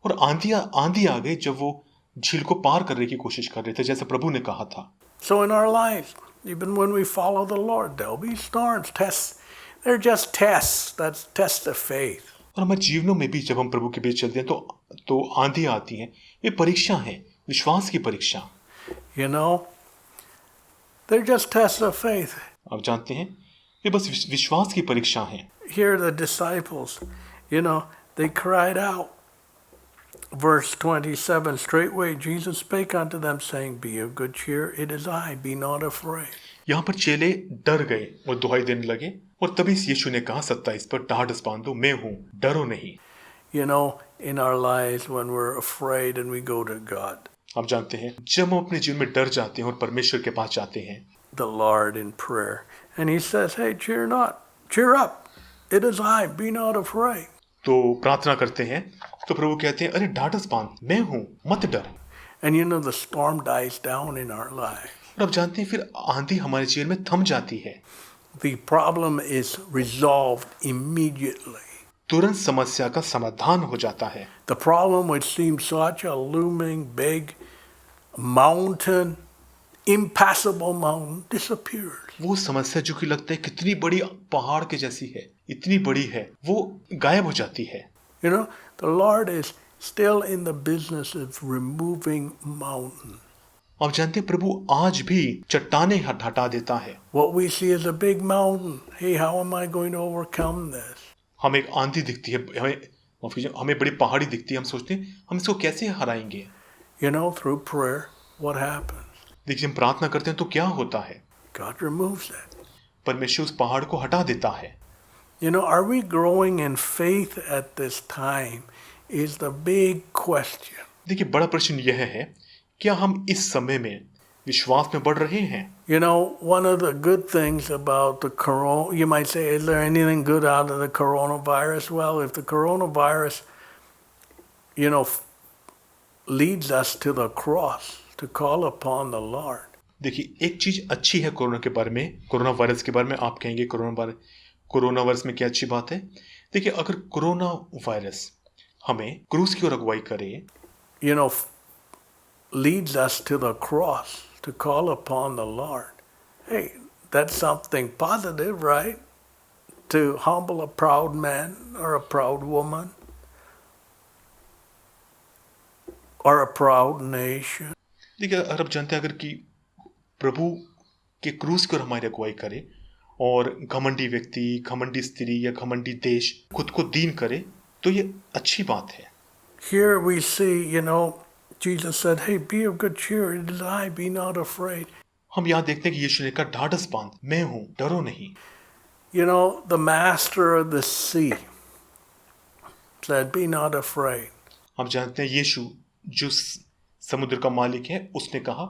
और आंधी आ गई जब वो झील को पार करने की कोशिश कर रहे थे, जैसे प्रभु ने कहा था। So in our lives, even when we follow the Lord, there'll be storms, tests. They're just tests. That's tests of faith. और हमारे जीवनों में भी जब हम प्रभु के बीच चलते हैं तो आंधी आती हैं, ये परीक्षा है, विश्वास की परीक्षा। You know, they're just tests of faith. आप जानते हैं ये बस विश्वास की परीक्षा है। Here the disciples, you know, they cried out. Verse 27, straightway Jesus spake unto them, saying, Be of good cheer, it is I, be not afraid. यहाँ पर चेले डर गए और दुहाई देने लगे, और तभी यीशु ने कहा 27 पर, ढाढ़स बांधो, मैं हूँ, डरो नहीं। You know, in our lives when we're afraid and we go to God, आप जानते हैं जब हम अपने जीवन में डर जाते हैं और परमेश्वर के पास जाते हैं, the Lord in prayer, and He says, Hey, cheer not, cheer up, it is I, be not afraid. तो प्रार्थना करते हैं तो प्रभु कहते हैं, अरे ढाढ़स बांध, मैं हूँ, मत डर। And you know, the storm dies down in our life. और अब जानते हैं फिर आंधी हमारे जीवन में थम जाती है, The problem is resolved immediately. तुरंत समस्या का समाधान हो जाता है। The problem which seems such a looming big mountain, impassable mountain, disappears. वो समस्या जो कि लगता है कितनी बड़ी पहाड़ के जैसी है, इतनी बड़ी है, वो गायब हो जाती है। You know, the Lord is still in the business of removing mountains. आप जानते हैं प्रभु आज भी चट्टाने हटा देता है। What we see is a big mountain. Hey, how am I going to overcome this? हमें एक आंधी दिखती है, हमें बड़ी पहाड़ी दिखती है, हम सोचते हैं हम इसको कैसे हराएंगे। You know, through prayer, what happens? देखिए हम प्रार्थना करते हैं तो क्या होता है, God removes it. परमेश्वर उस पहाड़ को हटा देता है। You know, are we growing in faith at this time is the big question. देखिए बड़ा प्रश्न यह है, क्या हम इस समय में विश्वास में बढ़ रहे हैं? You know, one of the good things about the corona, you might say, is there anything good out of the coronavirus? Well, if the coronavirus, you know, leads us to the cross to call upon the Lord. देखिए एक चीज अच्छी है corona के बारे में, corona virus के बारे में आप कहेंगे कोरोना वायरस में क्या अच्छी बात है? देखिए अगर कोरोना वायरस हमें क्रूस की ओर अगुवाई करे, You know, leads us to the cross to call upon the Lord. Hey, that's something positive, right? To humble a proud man or a proud woman or a proud nation. देखिए अगर आप जानते हैं अगर कि प्रभु के क्रूस की ओर हमारी अगुवाई करे और घमंडी व्यक्ति, घमंडी स्त्री या घमंडी देश खुद को दीन करे, तो ये अच्छी बात है। Here we see, you know, Jesus said, Hey, be of good cheer, it is I, be not afraid. हम यहाँ देखते हैं कि यीशु ने कहा ढाढ़स बांध, मैं हूँ, डरो नहीं। You know, the master of the sea said, Be not afraid. हम जानते हैं यीशु जो समुद्र का मालिक है, उसने कहा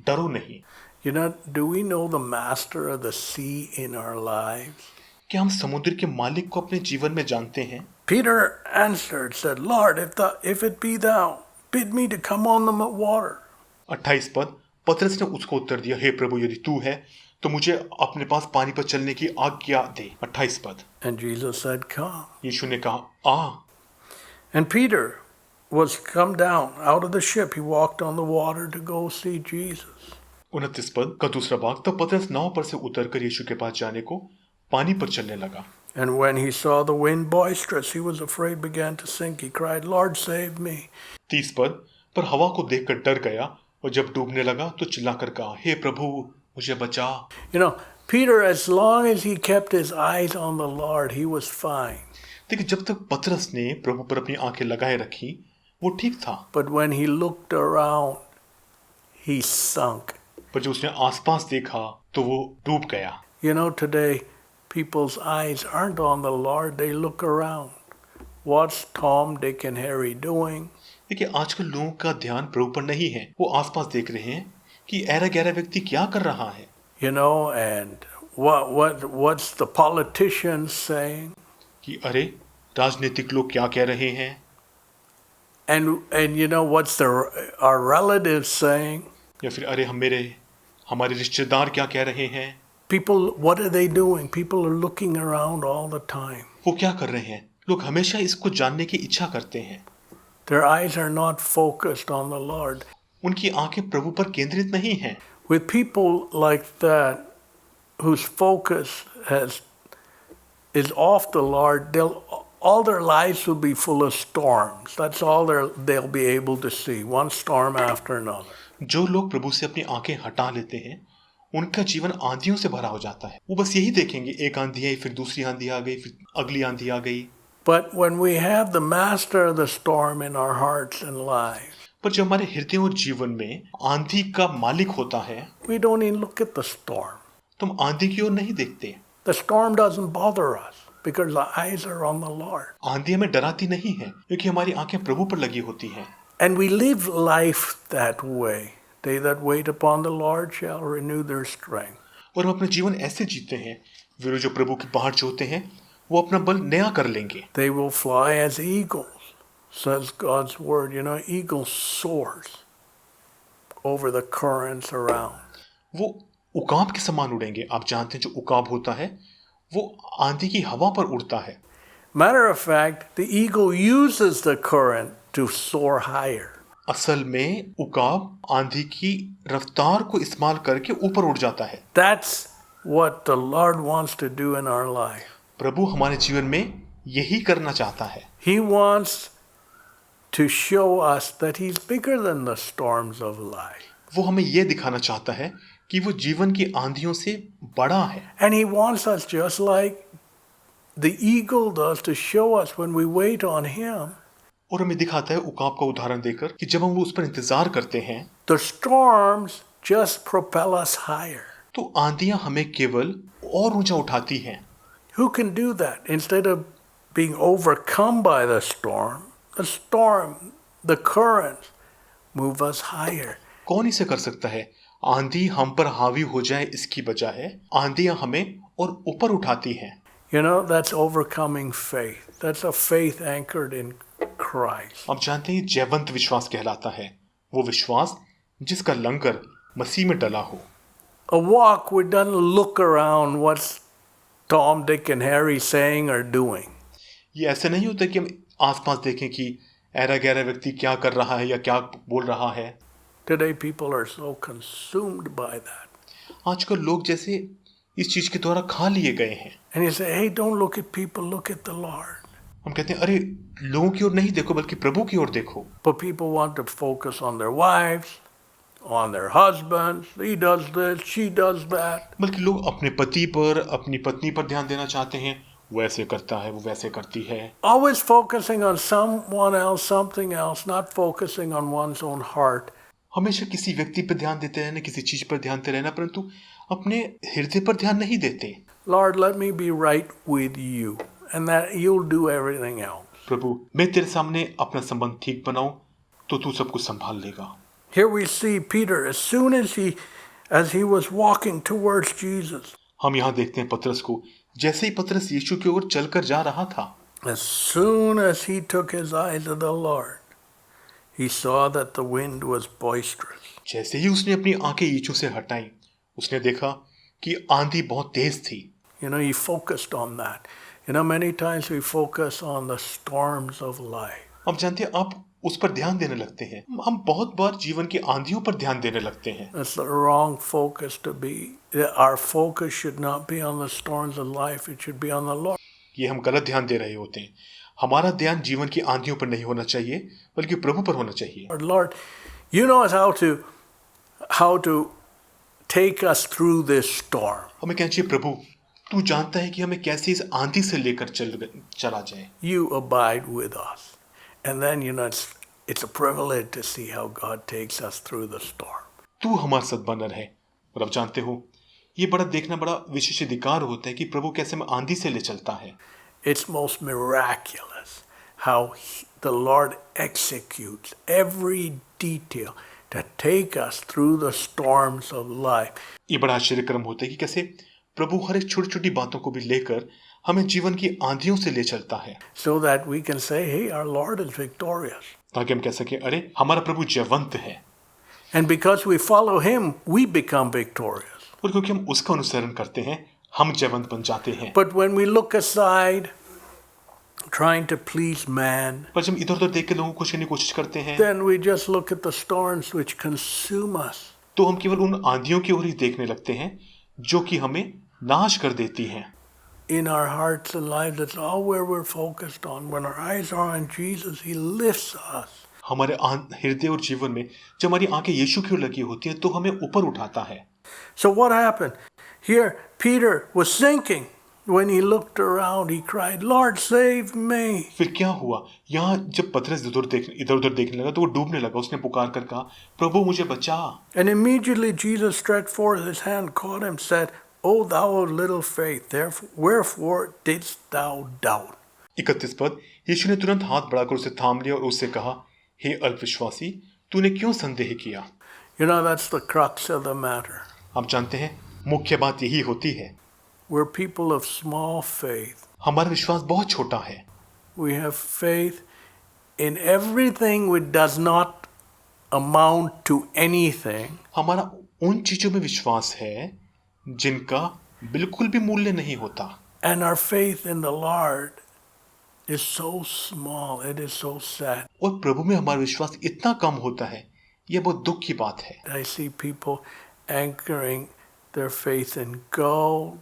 डरो नहीं। You know, do we know the master of the sea in our lives? क्या हम समुद्र के मालिक को अपने जीवन में जानते हैं? Peter answered, said, Lord, if it be thou, bid me to come on the water. 28 पद, पतरस ने उसको उत्तर दिया, हे प्रभु यदि तू है तो मुझे अपने पास पानी पर चलने की आज्ञा दे। 28 पद। And Jesus said, Come. यीशु ने कहा आ। And Peter was come down out of the ship. He walked on the water to go see Jesus. 29 पद का दूसरा भाग, तब पतरस नाव पर से उतरकर यीशु के पास जाने को पानी पर चलने लगा। And when he saw the wind boisterous, he was afraid, began to sink. He cried, Lord, save me. 30 पद, पर हवा को देखकर डर गया और जब डूबने लगा तो चिल्लाकर कहा, हे प्रभु मुझे बचा। You know, Peter, as long as he kept his eyes on the Lord, he was fine. देखिए जब तक पतरस ने प्रभु पर अपनी आंखें लगाए रखी वो ठीक था, But when he looked around, he sunk. पर जब उसने आसपास देखा तो वो डूब गया। You know, today people's eyes aren't on the Lord, they look around. What's Tom, Dick, and Harry doing? देखिए आजकल लोगों का ध्यान प्रभु पर नहीं है, वो आसपास देख रहे हैं कि ऐरा गैरा व्यक्ति क्या कर रहा है, You know, and what's the politicians saying? कि अरे राजनीतिक लोग क्या कह रहे हैं, And you know what's our relatives saying? या फिर अरे हमारे रिश्तेदार क्या कह रहे हैं, People, what are they doing? People are looking around all the time. वो क्या कर रहे हैं। लोग हमेशा इसको जानने की इच्छा करते हैं, Their eyes are not focused on the Lord. उनकी आंखें प्रभु पर केंद्रित नहीं हैं। With people like that, whose focus is off the Lord, all their lives will be full of storms. That's all they'll be able to see, one storm after another. जो लोग प्रभु से अपनी आंखें हटा लेते हैं, उनका जीवन आंधियों से भरा हो जाता है। वो बस यही देखेंगे, एक आंधी आई, फिर दूसरी आंधी आ गई, फिर अगली आंधी आ गई। But when we have the master of the storm in our hearts and lives, पर जो हमारे हृदय और जीवन में आंधी का मालिक होता है, we don't even look at the storm. तो हम आंधी की ओर नहीं देखते। The storm doesn't bother us because the eyes are on the Lord. आंधी हमें डराती नहीं है, क्योंकि हमारी आंखें प्रभु पर लगी होती हैं। And we live life that way. They that wait upon the Lord shall renew their strength. और हम अपना जीवन ऐसे जीते हैं, वे जो प्रभु की पहाड़ जोते हैं, वो अपना बल नया कर लेंगे। They will fly as eagles, says God's word. You know, eagles soars over the currents around. वो उकाब के समान उड़ेंगे। आप जानते हैं जो उकाब होता है, वो आंधी की हवा पर उड़ता है। Matter of fact, the eagle uses the current to soar higher. असल में उकाब आंधी की रफ्तार को इस्तेमाल करके ऊपर उड़ जाता है। That's what the Lord wants to do in our life. प्रभु हमारे जीवन में यही करना चाहता है। He wants to show us that He's bigger than the storms of life. वो हमें ये दिखाना चाहता है कि वो जीवन की आंधियों से बड़ा है। And He wants us just like the eagle does to show us when we wait on Him. और हमें दिखाता है उकाब का उदाहरण देकर कि जब हम उस पर इंतजार करते हैं, The storms just propel us higher. तो आंधियां हमें केवल और ऊंचा उठाती हैं। Who can do that? Instead of being overcome by the storm, the currents move us higher. कौन इसे कर सकता है? आंधी हम पर हावी हो जाए इसकी बजाय आंधियां हमें और ऊपर उठाती हैं। You know, that's overcoming faith. That's a faith anchored in Christ. आप जानते हैं जयवंत विश्वास कहलाता है, वो विश्वास जिसका लंगर मसीह में डला हो। A walk we don't look around what's Tom, Dick and Harry saying or doing. ये ऐसा नहीं होता कि हम आसपास देखें कि ऐरा गैरा व्यक्ति क्या कर रहा है या क्या बोल रहा है। Today people are so consumed by that. आजकल लोग जैसे इस चीज के द्वारा खा लिए गए हैं। And you say, hey, don't look at people, look at the Lord. हम कहते हैं अरे लोगों की ओर नहीं देखो बल्कि प्रभु की ओर देखो। But people want to focus on their wives, on their husbands. He does this, she does that. बल्कि लोग अपने पति पर, अपनी पत्नी पर ध्यान देना चाहते हैं। वो ऐसे करता है, वो वैसे करती है। Always focusing on someone else, something else, not focusing on one's own heart. हमेशा किसी व्यक्ति पर ध्यान देते रहना, किसी चीज पर ध्यान देते रहना, परंतु अपने हृदय पर ध्यान नहीं देते। Lord, let me be right with you, and that you'll do everything else. प्रभु मैं तेरे सामने अपना संबंध ठीक बनाऊं तो तू सब कुछ संभाल लेगा। Here we see Peter, as soon as he was walking towards Jesus, हम यहाँ देखते हैं पतरस को, जैसे ही पतरस यीशु की ओर चलकर जा रहा था, as soon as he took his eyes of the Lord, he saw that the wind was boisterous. जैसे ही उसने अपनी आंखें यीशु से हटाई, उसने देखा कि आंधी बहुत तेज थी। You know, he focused on that. You know, many times we focus on the storms of life. अब जानते हैं आप उस पर ध्यान देने लगते हैं। हम बहुत बार जीवन की आंधियों पर ध्यान देने लगते हैं। That's the wrong focus to be. Our focus should not be on the storms of life. It should be on the Lord. ये हम गलत ध्यान दे रहे होते हैं। हमारा ध्यान जीवन की आंधियों पर नहीं होना चाहिए, बल्कि प्रभु पर होना चाहिए। Lord, you know how to take us through this storm. हमें कहना चाहिए प्रभु तू जानता है कि हमें कैसे इस आंधी से लेकर चला जाए। You abide with us. And then, you know, it's a privilege to see how God takes us through the storm. तू हमारे साथ बना रहे। और अब जानते हो ये बड़ा देखना बड़ा विशेष अधिकार होता है कि प्रभु कैसे हमें आंधी से ले चलता है। It's most miraculous how the Lord executes every detail to take us through the storms of life. ये बड़ा आश्चर्यक्रम होता है कि कैसे प्रभु हर एक छोटी छोटी बातों को भी लेकर हमें जीवन की आंधियों से ले चलता है, So that we can say, hey, our Lord is victorious. ताकि हम कह सके अरे हमारा प्रभु जयवंत है। And because we follow him, we become victorious. और क्योंकि हम उसका अनुसरण करते हैं हम जयवंत बन जाते हैं। But when we look aside, trying to please man, पर जब इधर उधर देख के लोगों को खुश करने की कोशिश करते हैं then we just look at the storms which consume us. तो हम केवल उन आंधियों की ओर ही देखने लगते हैं जो कि हमें नाश कर देती हैं। In our hearts and lives, that's all where we're focused on. When our eyes are on Jesus, he lifts us. हमारे हृदय और जीवन में जब हमारी आंखें यीशु की ओर लगी होती हैं तो हमें ऊपर उठाता है। So what happened? Here, Peter was sinking. When he looked around, he cried, Lord, save me. फिर क्या हुआ? यहाँ जब पतरस इधर उधर देखने लगा तो वो डूबने लगा। उसने पुकार कर कहा, प्रभु मुझे बचा। And immediately Jesus stretched forth his hand, caught him, said, O thou of little faith, wherefore didst thou doubt? 31 पद, यीशु ने तुरंत हाथ बढ़ाकर उसे थाम लिया और उससे कहा, हे अल्पविश्वासी, तूने क्यों संदेह किया? You know, that's the crux of the matter. आप जानते हैं मुख्य बात यही होती है। We're people of small faith. हमारा विश्वास बहुत छोटा है। We have faith in everything which does not amount to anything. हमारा उन चीजों में विश्वास है जिनका बिल्कुल भी मूल्य नहीं होता। And our faith in the Lord is so small, it is so sad. और प्रभु में हमारा विश्वास इतना कम होता है, यह बहुत दुख की बात है। I see people anchoring their faith in gold,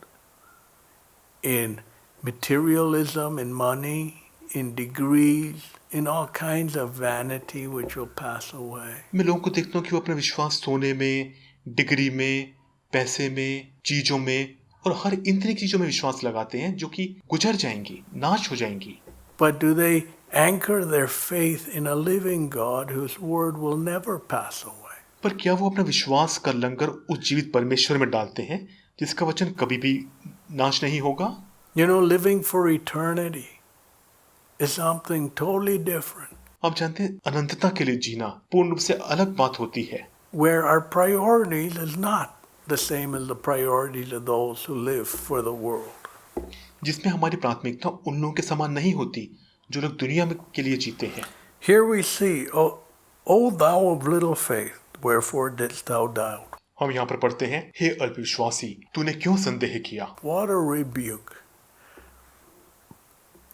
in materialism, in money, in degrees, in all kinds of vanity which will pass away. मैं लोगों को देखता हूँ कि वो अपना विश्वास सोने में, डिग्री में, पैसे में, चीजों में और हर इन तरह की चीजों में विश्वास लगाते हैं जो कि गुजर जाएंगी, नाश हो जाएंगी। But do they anchor their faith in a living God whose word will never pass away? पर क्या वो अपना विश्वास का लंगर उस जीवित परमेश्वर में डालते हैं जिसका वचन कभी भी नाश नहीं होगा? You know, living for eternity is something totally different, आप जानते हैं अनंतता के लिए जीना पूर्ण रूप से अलग बात होती है, where our priorities is not the same as the priorities of those who live for the world. जिसमें हमारी प्राथमिकता उन लोगों के समान नहीं होती जो लोग दुनिया में के लिए जीते हैं। Here we see, O thou of little faith, wherefore didst thou doubt? हम यहाँ पर पढ़ते हैं, हे अल्पविश्वासी, तूने क्यों संदेह किया? What a rebuke.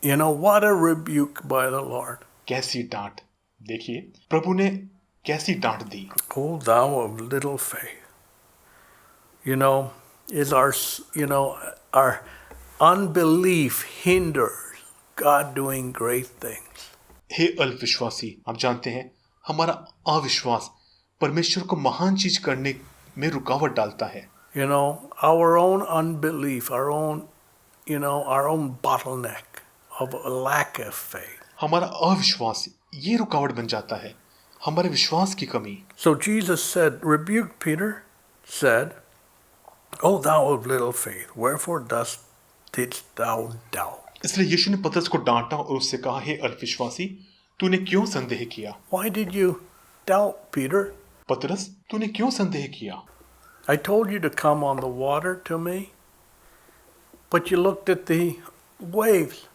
You know, what a rebuke by the Lord. कैसी डांट! देखिए प्रभु ने कैसी डांट दी। O thou of little faith. You know, our unbelief hinders God doing great things. हे अल्पविश्वासी, आप जानते हैं हमारा अविश्वास परमेश्वर को महान चीज करने में रुकावट डालता है। You know, our own unbelief, our own bottleneck of a lack of faith. हमारा अविश्वास ये रुकावट बन जाता है, हमारे विश्वास की कमी। So Jesus said, rebuked Peter, said, O thou of little faith, wherefore didst thou doubt? इसलिए यीशु ने पतरस को डांटा और उससे कहा, हे अल्पविश्वासी, तूने क्यों संदेह किया? Why did you doubt, Peter? पतरस, तूने क्यों संदेह किया? I told you to come on the water to me, but you looked at the waves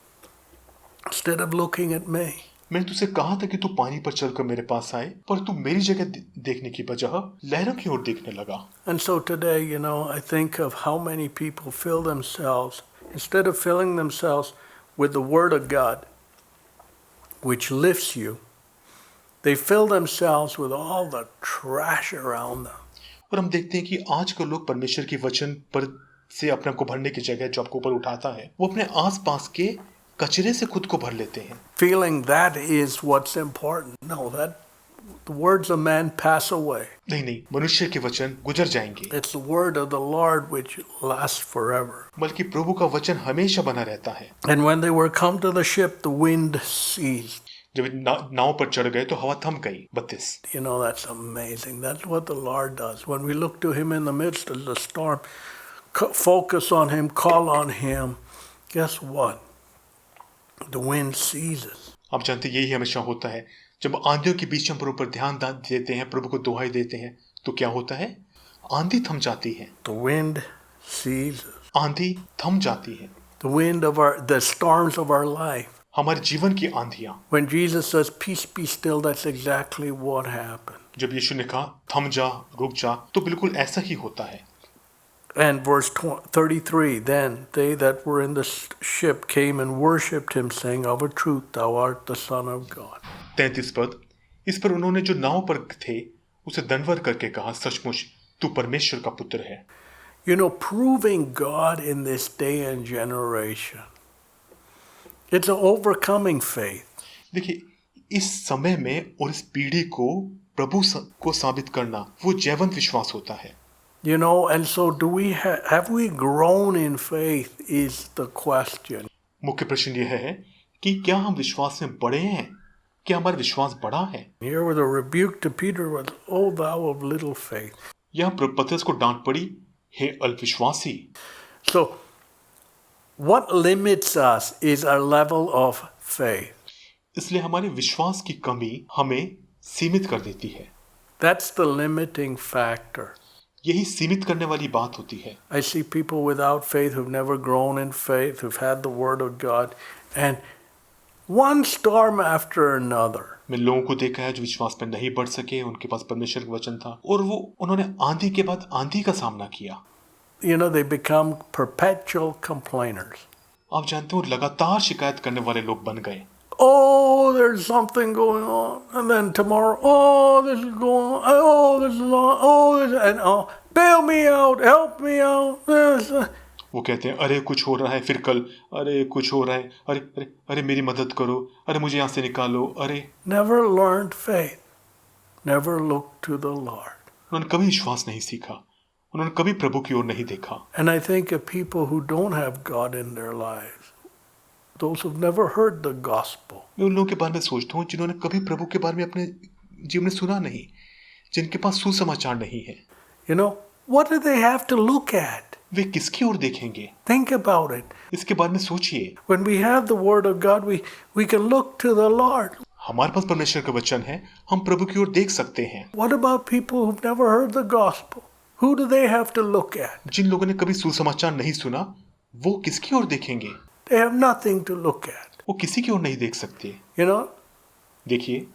instead of looking at me. मैंने तुझसे कहा था कि तू पानी पर चलकर मेरे पास आए, पर तू मेरी जगह देखने की बजाय लहरों की ओर देखने लगा। And so today, you know, I think of how many people fill themselves, instead of filling themselves with the Word of God, which lifts you, they fill themselves with all the trash around them. और हम देखते हैं कि आजकल लोग परमेश्वर के वचन पर से अपने को भरने की जगह जो आपको ऊपर उठाता है, वो अपने आसपास के कचरे से खुद को भर लेते हैं। Feeling that is what's important. No, that the words of man pass away. नहीं, मनुष्य के वचन गुजर जाएंगे। It's the word of the Lord which lasts forever. बल्कि प्रभु का वचन हमेशा बना रहता है। And when they were come to the ship, the wind ceased. जब नाव पर चढ़ गए तो हवा थम गई। 32। You know, that's amazing. That's what the Lord does. When we look to Him in the midst of the storm, focus on Him, call on Him, guess what? The wind ceases. आप जानते हैं यही हमेशा होता है, जब आंधियों के बीच हम प्रभु पर ध्यान देते हैं, प्रभु को दुहाई देते हैं, तो क्या होता है? आंधी थम जाती है। The wind ceases. आंधी थम जाती है। The wind of the storms of our life. हमारे जीवन की आंधियां। When Jesus says, peace be still, that's exactly what happened. जब यीशु ने कहा थम जा, रुक जा, तो बिल्कुल ऐसा ही होता है। And verse 33, then they that were in the ship came and worshipped him, saying, of a truth, thou art the Son of God. 33 पद, इस पर उन्होंने जो नाव पर थे उसे दंडवत करके कहा, सचमुच तू परमेश्वर का पुत्र है। You know, proving God in this day and generation, it's an overcoming faith. देखिए, इस समय में और इस पीढ़ी को प्रभु को साबित करना वो जैवंत विश्वास होता है। You know, and so do we have we grown in faith is the question. मुख्य प्रश्न यह है कि क्या हम विश्वास में बढ़े हैं? क्या हमारा विश्वास बढ़ा है? Here with a rebuke to Peter was, oh thou of little faith. यहाँ पतरस को डांट पड़ी, हे अल्पविश्वासी। So what limits us is our level of faith. इसलिए हमारे विश्वास की कमी हमें सीमित कर देती है। That's the limiting factor. यही सीमित करने वाली बात होती है। I see people without faith who've never grown in faith, who've had the word of God, and one storm after another. मैं लोगों को देखा है जो विश्वास में नहीं बढ़ सके, उनके पास परमेश्वर का वचन था और उन्होंने आंधी के बाद आंधी का सामना किया। You know, they become perpetual complainers. आप जानते हो, लगातार शिकायत करने वाले लोग बन गए। Oh, there's something going on, and then tomorrow, oh, this is going on, oh, this is on, oh, this, and oh, bail me out, help me out. This. वो कहते हैं अरे कुछ हो रहा है, फिर कल अरे कुछ हो रहा है, अरे अरे अरे मेरी मदद करो, अरे मुझे यहाँ से निकालो, अरे। Never learned faith, never looked to the Lord. उन्होंने कभी विश्वास नहीं सीखा, उन्होंने कभी प्रभु की ओर नहीं देखा। And I think of people who don't have God in their lives, those who've never heard the gospel. मैं उन लोगों के बारे में सोचता हूँ जिन्होंने कभी प्रभु के बारे में अपने जीवन में सुना नहीं, जिनके पास सुसमाचार नहीं है। You know, what do they have to look at? वे किसकी ओर देखेंगे? Think about it. इसके बारे में सोचिए। When we have the word of God, we can look to the Lord. हमारे पास परमेश्वर का वचन है, हम प्रभु की ओर देख सकते हैं। What about people who've never heard the gospel? Who do they have to look at? जिन लोगों ने कभी सुसमाचार नहीं सुना, वो किसकी ओर देखेंगे? They have nothing to look at. वो किसी की ओर नहीं देख सकते। You know, देखिए,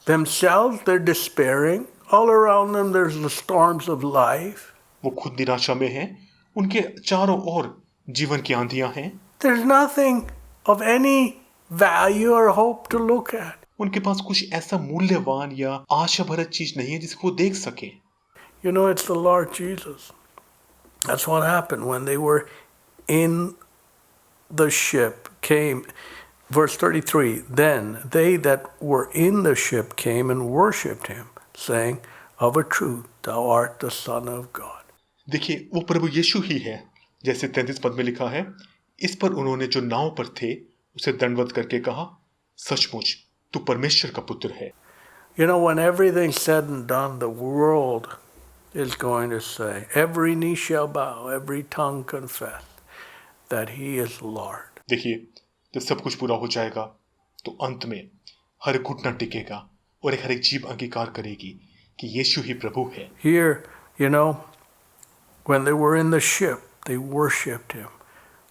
themselves, they're despairing. All around them, there's the storms of life. वो खुद निराशा में हैं, उनके चारों ओर जीवन की आंधियां हैं। There's nothing of any value or hope to look at. उनके पास कुछ ऐसा मूल्यवान या आशा भरत चीज नहीं है जिसको वो देख सके। You know, it's the Lord Jesus. That's what happened when they were in the ship came. Verse 33, then they that were in the ship came and worshipped him, saying, of a truth, thou art the Son of God. देखिए, वो प्रभु यीशु ही है, जैसे 33 पद में लिखा है। इस पर उन्होंने जो नाव पर थे उसे दंडवत करके कहा, सचमुच तू परमेश्वर का पुत्र है। You know, when everything's said and done, the world is going to say, every knee shall bow, every tongue confess that he is Lord. देखिए, जब सब कुछ पूरा हो जाएगा तो अंत में हर घुटना टिकेगा और हर एक जीभ अंगीकार करेगी कि यीशु ही प्रभु है। Here, you know, when they were in the ship, they worshipped him.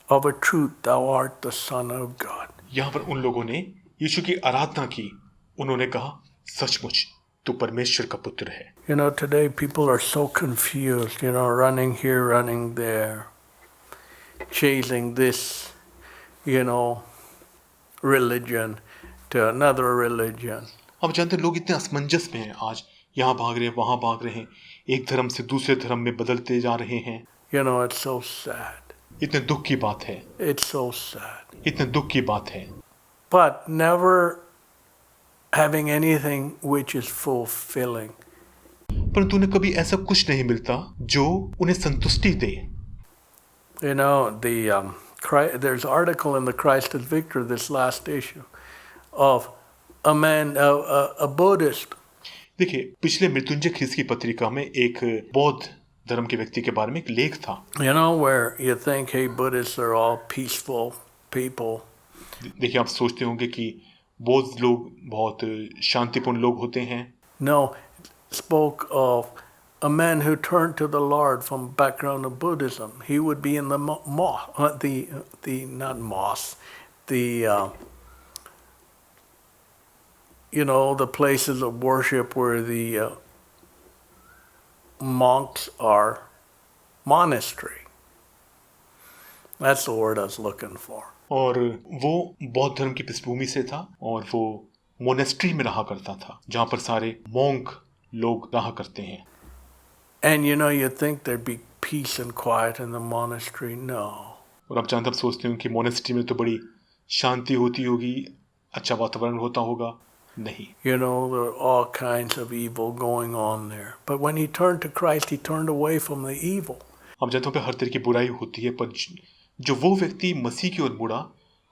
Of a truth, thou art the Son of God. यहाँ पर उन लोगों ने यीशु की आराधना की, उन्होंने कहा, सचमुच तू परमेश्वर का पुत्र है। You know, today people are so confused, you know, running here, running there, chasing this, you know, religion to another religion. अब जानते हैं, लोग इतने असमंजस में हैं आज, यहाँ भाग रहे हैं, वहाँ भाग रहे हैं, एक धर्म से दूसरे धर्म में बदलते जा रहे हैं। You know, it's so sad. इतने दुख की बात है, It's so sad. इतने दुख की बात है। But never having anything which is fulfilling. परंतु उन्हें कभी ऐसा कुछ नहीं मिलता जो उन्हें संतुष्टि दे। You know, there's an article in the Christ is Victor, this last issue, of a man, a Buddhist. देखिए, पिछले मृत्युंजय ख्रीस्त की पत्रिका में एक बौद्ध धर्म के व्यक्ति के बारे में एक लेख था। You know, where you think, hey, Buddhists are all peaceful people. देखिए, आप सोचते होंगे कि बोझ लोग बहुत शांतिपूर्ण लोग होते हैं। No, it spoke of a man who turned to the Lord from background of Buddhism. He would be in the not mosque, the places of worship where the monks are, monastery. That's the word I was looking for. और वो बौद्ध धर्म की पृष्ठभूमि से था और वो मोनेस्ट्री में रहा करता था जहाँ पर सारे मोंक लोग रहा करते हैं। And you'd think there'd be peace and quiet in the monastery. No. और आप जहाँ तक सोचते हो कि मोनेस्ट्री में तो बड़ी शांति होती होगी, अच्छा वातावरण होता होगा, नहीं। There are all kinds of evil going on there. But when he turned to Christ, he turned away from the evil. अब जहाँ पे हर तरह की बुराई होती है, पर जो वो व्यक्ति मसीह की ओर मुड़ा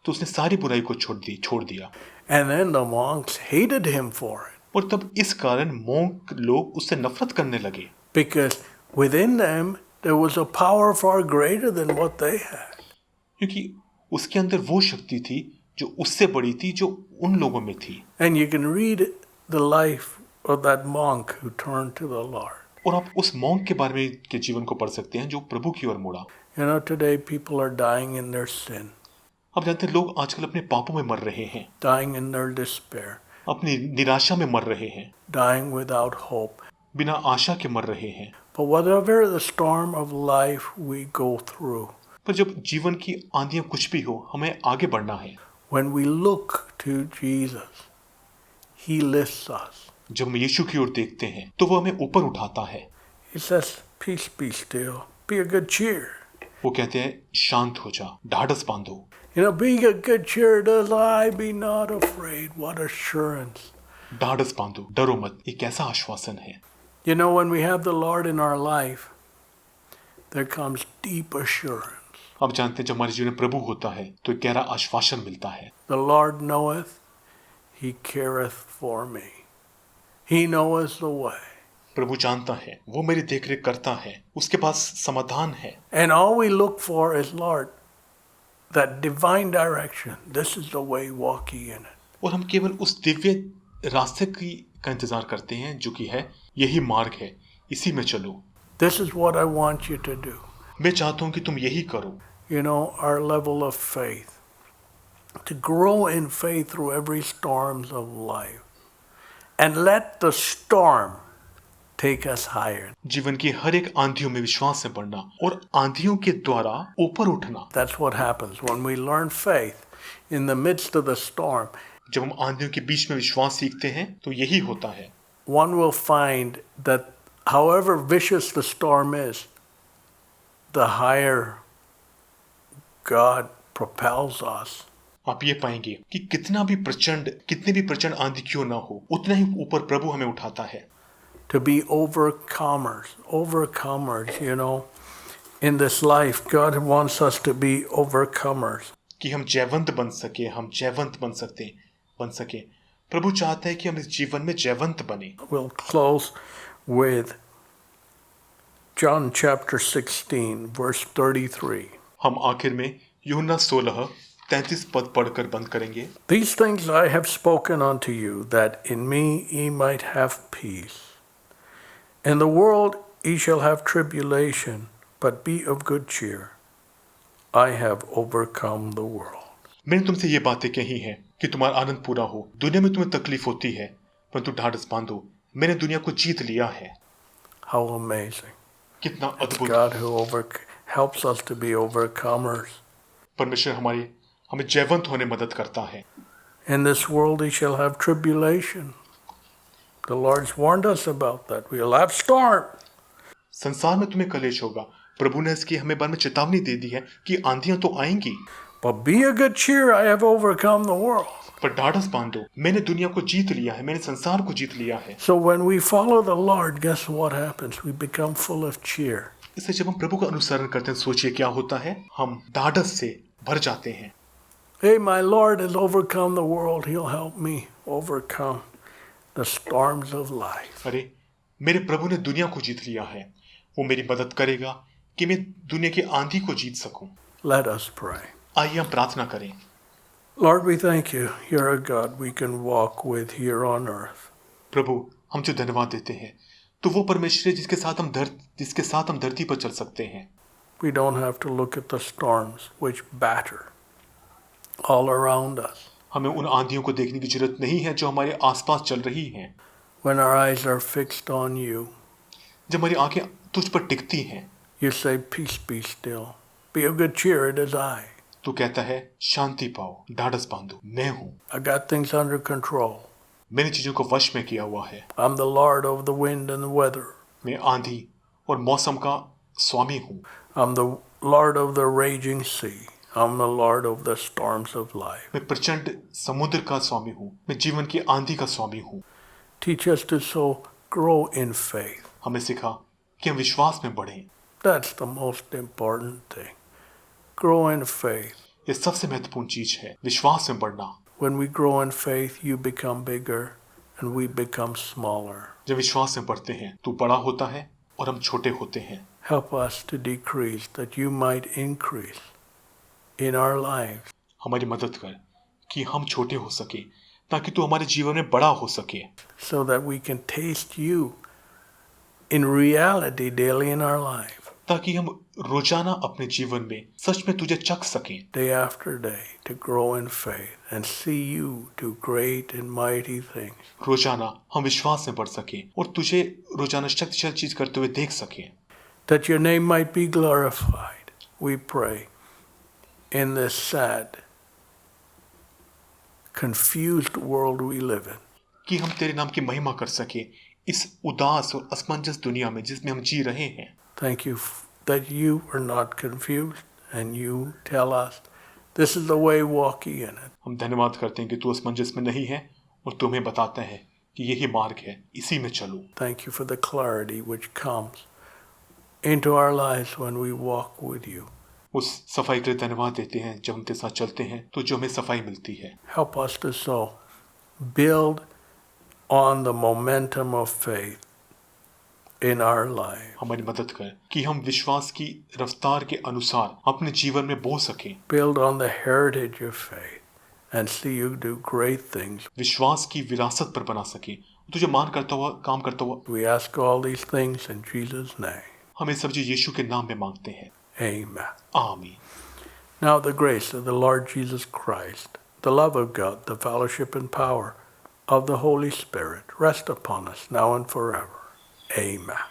तो उसने सारी बुराई को छोड़ दिया। And then the monks hated him for it. और तब इस कारण मोंक लोग उससे नफरत करने लगे। Because within them there was a power far greater than what they had. क्योंकि उसके अंदर वो शक्ति थी जो उससे बड़ी थी, जो उन लोगों में थी। And you can read the life of that monk who turned to the Lord. और आप उस मोंक के बारे में के जीवन को पढ़ सकते हैं जो प्रभु की ओर मुड़ा। Today people are dying in their sin. आप जानते हैं लोग आजकल अपने पापों में मर रहे हैं, dying in their despair, अपनी निराशा में मर रहे हैं, dying without hope. बिना आशा के मर रहे हैं। But whatever the storm of life we go through, पर जब जीवन की आंधियां कुछ भी हो, हमें आगे बढ़ना है। when we look to Jesus, He lifts us. जब हम यीशु की ओर देखते हैं तो वो हमें ऊपर उठाता है। He says, "Peace, be still. Be of good cheer." वो कहते हैं शांत हो जा, ढाढ़स बांधो। Being of good cheer does I be not afraid. What assurance. ढाढ़स बांधो, डरो मत, ये कैसा आश्वासन है। When we have the Lord in our life, there comes deep assurance. आप जानते हैं जब हमारे जीवन में प्रभु होता है तो एक गहरा आश्वासन मिलता है। The Lord knoweth, He careth for me. He knoweth the way. प्रभु जानता है, वो मेरी देखरेख करता है, उसके पास समाधान है। And all we look for is, Lord, that divine direction. This is the way, walk ye in it. और हम केवल उस दिव्य रास्ते का इंतजार करते हैं जो कि है यही मार्ग है, इसी में चलो। This is what I want you to do. मैं चाहता हूँ कि तुम यही करो। Our level of faith. To grow in faith through every storms of life. And let the storm take us higher. जीवन की हर एक आंधियों में विश्वास से बढ़ना और आंधियों के द्वारा ऊपर उठना। That's what happens when we learn faith in the midst of the storm. जब हम आंधियों के बीच में विश्वास सीखते हैं तो यही होता है। One will find that however vicious the storm is, the higher God propels us. आप ये पाएंगे कि कितनी भी प्रचंड आंधी क्यों ना हो, उतना ही ऊपर प्रभु हमें उठाता है। To be overcomers. In this life, God wants us to be overcomers. कि हम जयवंत बन सके। प्रभु चाहता है कि हम इस जीवन में जयवंत बने। We'll close with John chapter 16, verse 33. हम आखिर में यूहन्ना 16:33 पद पढ़कर बंद करेंगे। These things I have spoken unto you, that in me ye might have peace. In the world ye shall have tribulation, but be of good cheer. I have overcome the world. मैंने तुमसे ये बातें कही हैं कि तुम्हारा आनंद पूरा हो। दुनिया में तुम्हें तकलीफ होती है, परंतु ढाढ़स बांधो, मैंने दुनिया को जीत लिया है। How amazing. कितना It's अद्भुत। God who helps us to be overcomers. परमेश्वर हमें जयवंत होने मदद करता है। In this world ye shall have tribulation. The Lord's warned us about that. We'll have storm. संसार में तुम्हें कलेश होगा। प्रभु ने इसकी हमें बारे में चेतावनी दे दी है कि आंधियां तो आएंगी, But be of good cheer, I have overcome the world. पर ढाढ़स बांधो, मैंने दुनिया को जीत लिया है, मैंने संसार को जीत लिया है। So when we follow the Lord, guess what happens? We become full of cheer. इसलिए जब हम प्रभु का अनुसरण करते हैं, सोचिए क्या होता है, हम ढाढ़स से भर जाते हैं। Hey, my Lord has overcome the world. He'll help me overcome the storms of life. अरे मेरे प्रभु ने दुनिया को जीत लिया है, वो मेरी मदद करेगा कि मैं दुनिया की आंधी को जीत सकूं। Let us pray. आइए हम प्रार्थना करें। Lord, we thank you. You're a God we can walk with here on earth. प्रभु, हम जो धन्यवाद देते हैं, तो वो परमेश्वर है जिसके साथ हम धरती पर चल सकते हैं। We don't have to look at the storms which batter all around us. हमें उन आंधियों को देखने की जरूरत नहीं है जो हमारे आसपास चल रही हैं। When our eyes are fixed on you, जब हमारी आंखें तुझ पर टिकती हैं, you say, peace be still. Be of good cheer, it is I. तो कहता है शांति पाओ, ढाढ़स बांधो, मैं हूँ, I got things under control. मैंने चीजों को वश में किया हुआ है। I'm the Lord of the wind and the weather. मैं आंधी और मौसम का स्वामी हूँ। I'm the Lord of the raging sea. I'm the Lord of the storms of life. मैं प्रचंड समुद्र का स्वामी हूँ, मैं जीवन की आंधी का स्वामी हूँ। Teach us to so grow in faith. हमें सिखा कि हम विश्वास में बढ़ें। That's the most important thing. Grow in faith. ये सबसे महत्वपूर्ण चीज है, विश्वास में बढ़ना। When we grow in faith, you become bigger and we become smaller. जब विश्वास में बढ़ते हैं, तू बड़ा होता है और हम छोटे होते हैं। Help us to decrease that you might increase in our lives. हमारी मदद कर कि हम छोटे हो सके, ताकि तू हमारे जीवन में बड़ा हो सके, So that we can taste you in reality daily in our life, ताकि हम रोजाना अपने जीवन में सच में तुझे चख सकें, day after day, to grow in faith and see you do great and mighty things. रोजाना हम विश्वास में बढ़ सकें और तुझे रोजाना शक्तिशाली चीज करते हुए देख सकें, That your name might be glorified, we pray, in this sad, confused world we live in. कि हम तेरे नाम की महिमा कर सकें इस उदास और असमंजस दुनिया में जिसमें हम जी रहे हैं। Thank you that you are not confused and you tell us this is the way, walk ye in it. हम धन्यवाद करते हैं कि तू असमंजस में नहीं है और तू हमें बताता है कि यही मार्ग है, इसी में चलो। Thank you for the clarity which comes into our lives when we walk with you. उस सफाई के लिए धन्यवाद देते हैं, जब हम तेरे साथ चलते हैं तो जो हमें सफाई मिलती है। Help us to so build on the momentum of faith in our life. हमारी मदद कर कि हम विश्वास की रफ्तार के अनुसार अपने जीवन में बो सकें, Build on the heritage of faith and see you do great things. विश्वास की विरासत पर बना सकें, तुझे मान करता हुआ, काम करता हुआ। We ask all these things in Jesus' name. हम ये सब चीज यीशु के नाम में मांगते हैं, Amen. आमीन। Now the grace of the Lord Jesus Christ, the love of God, the fellowship and power of the Holy Spirit rest upon us now and forever. Amen.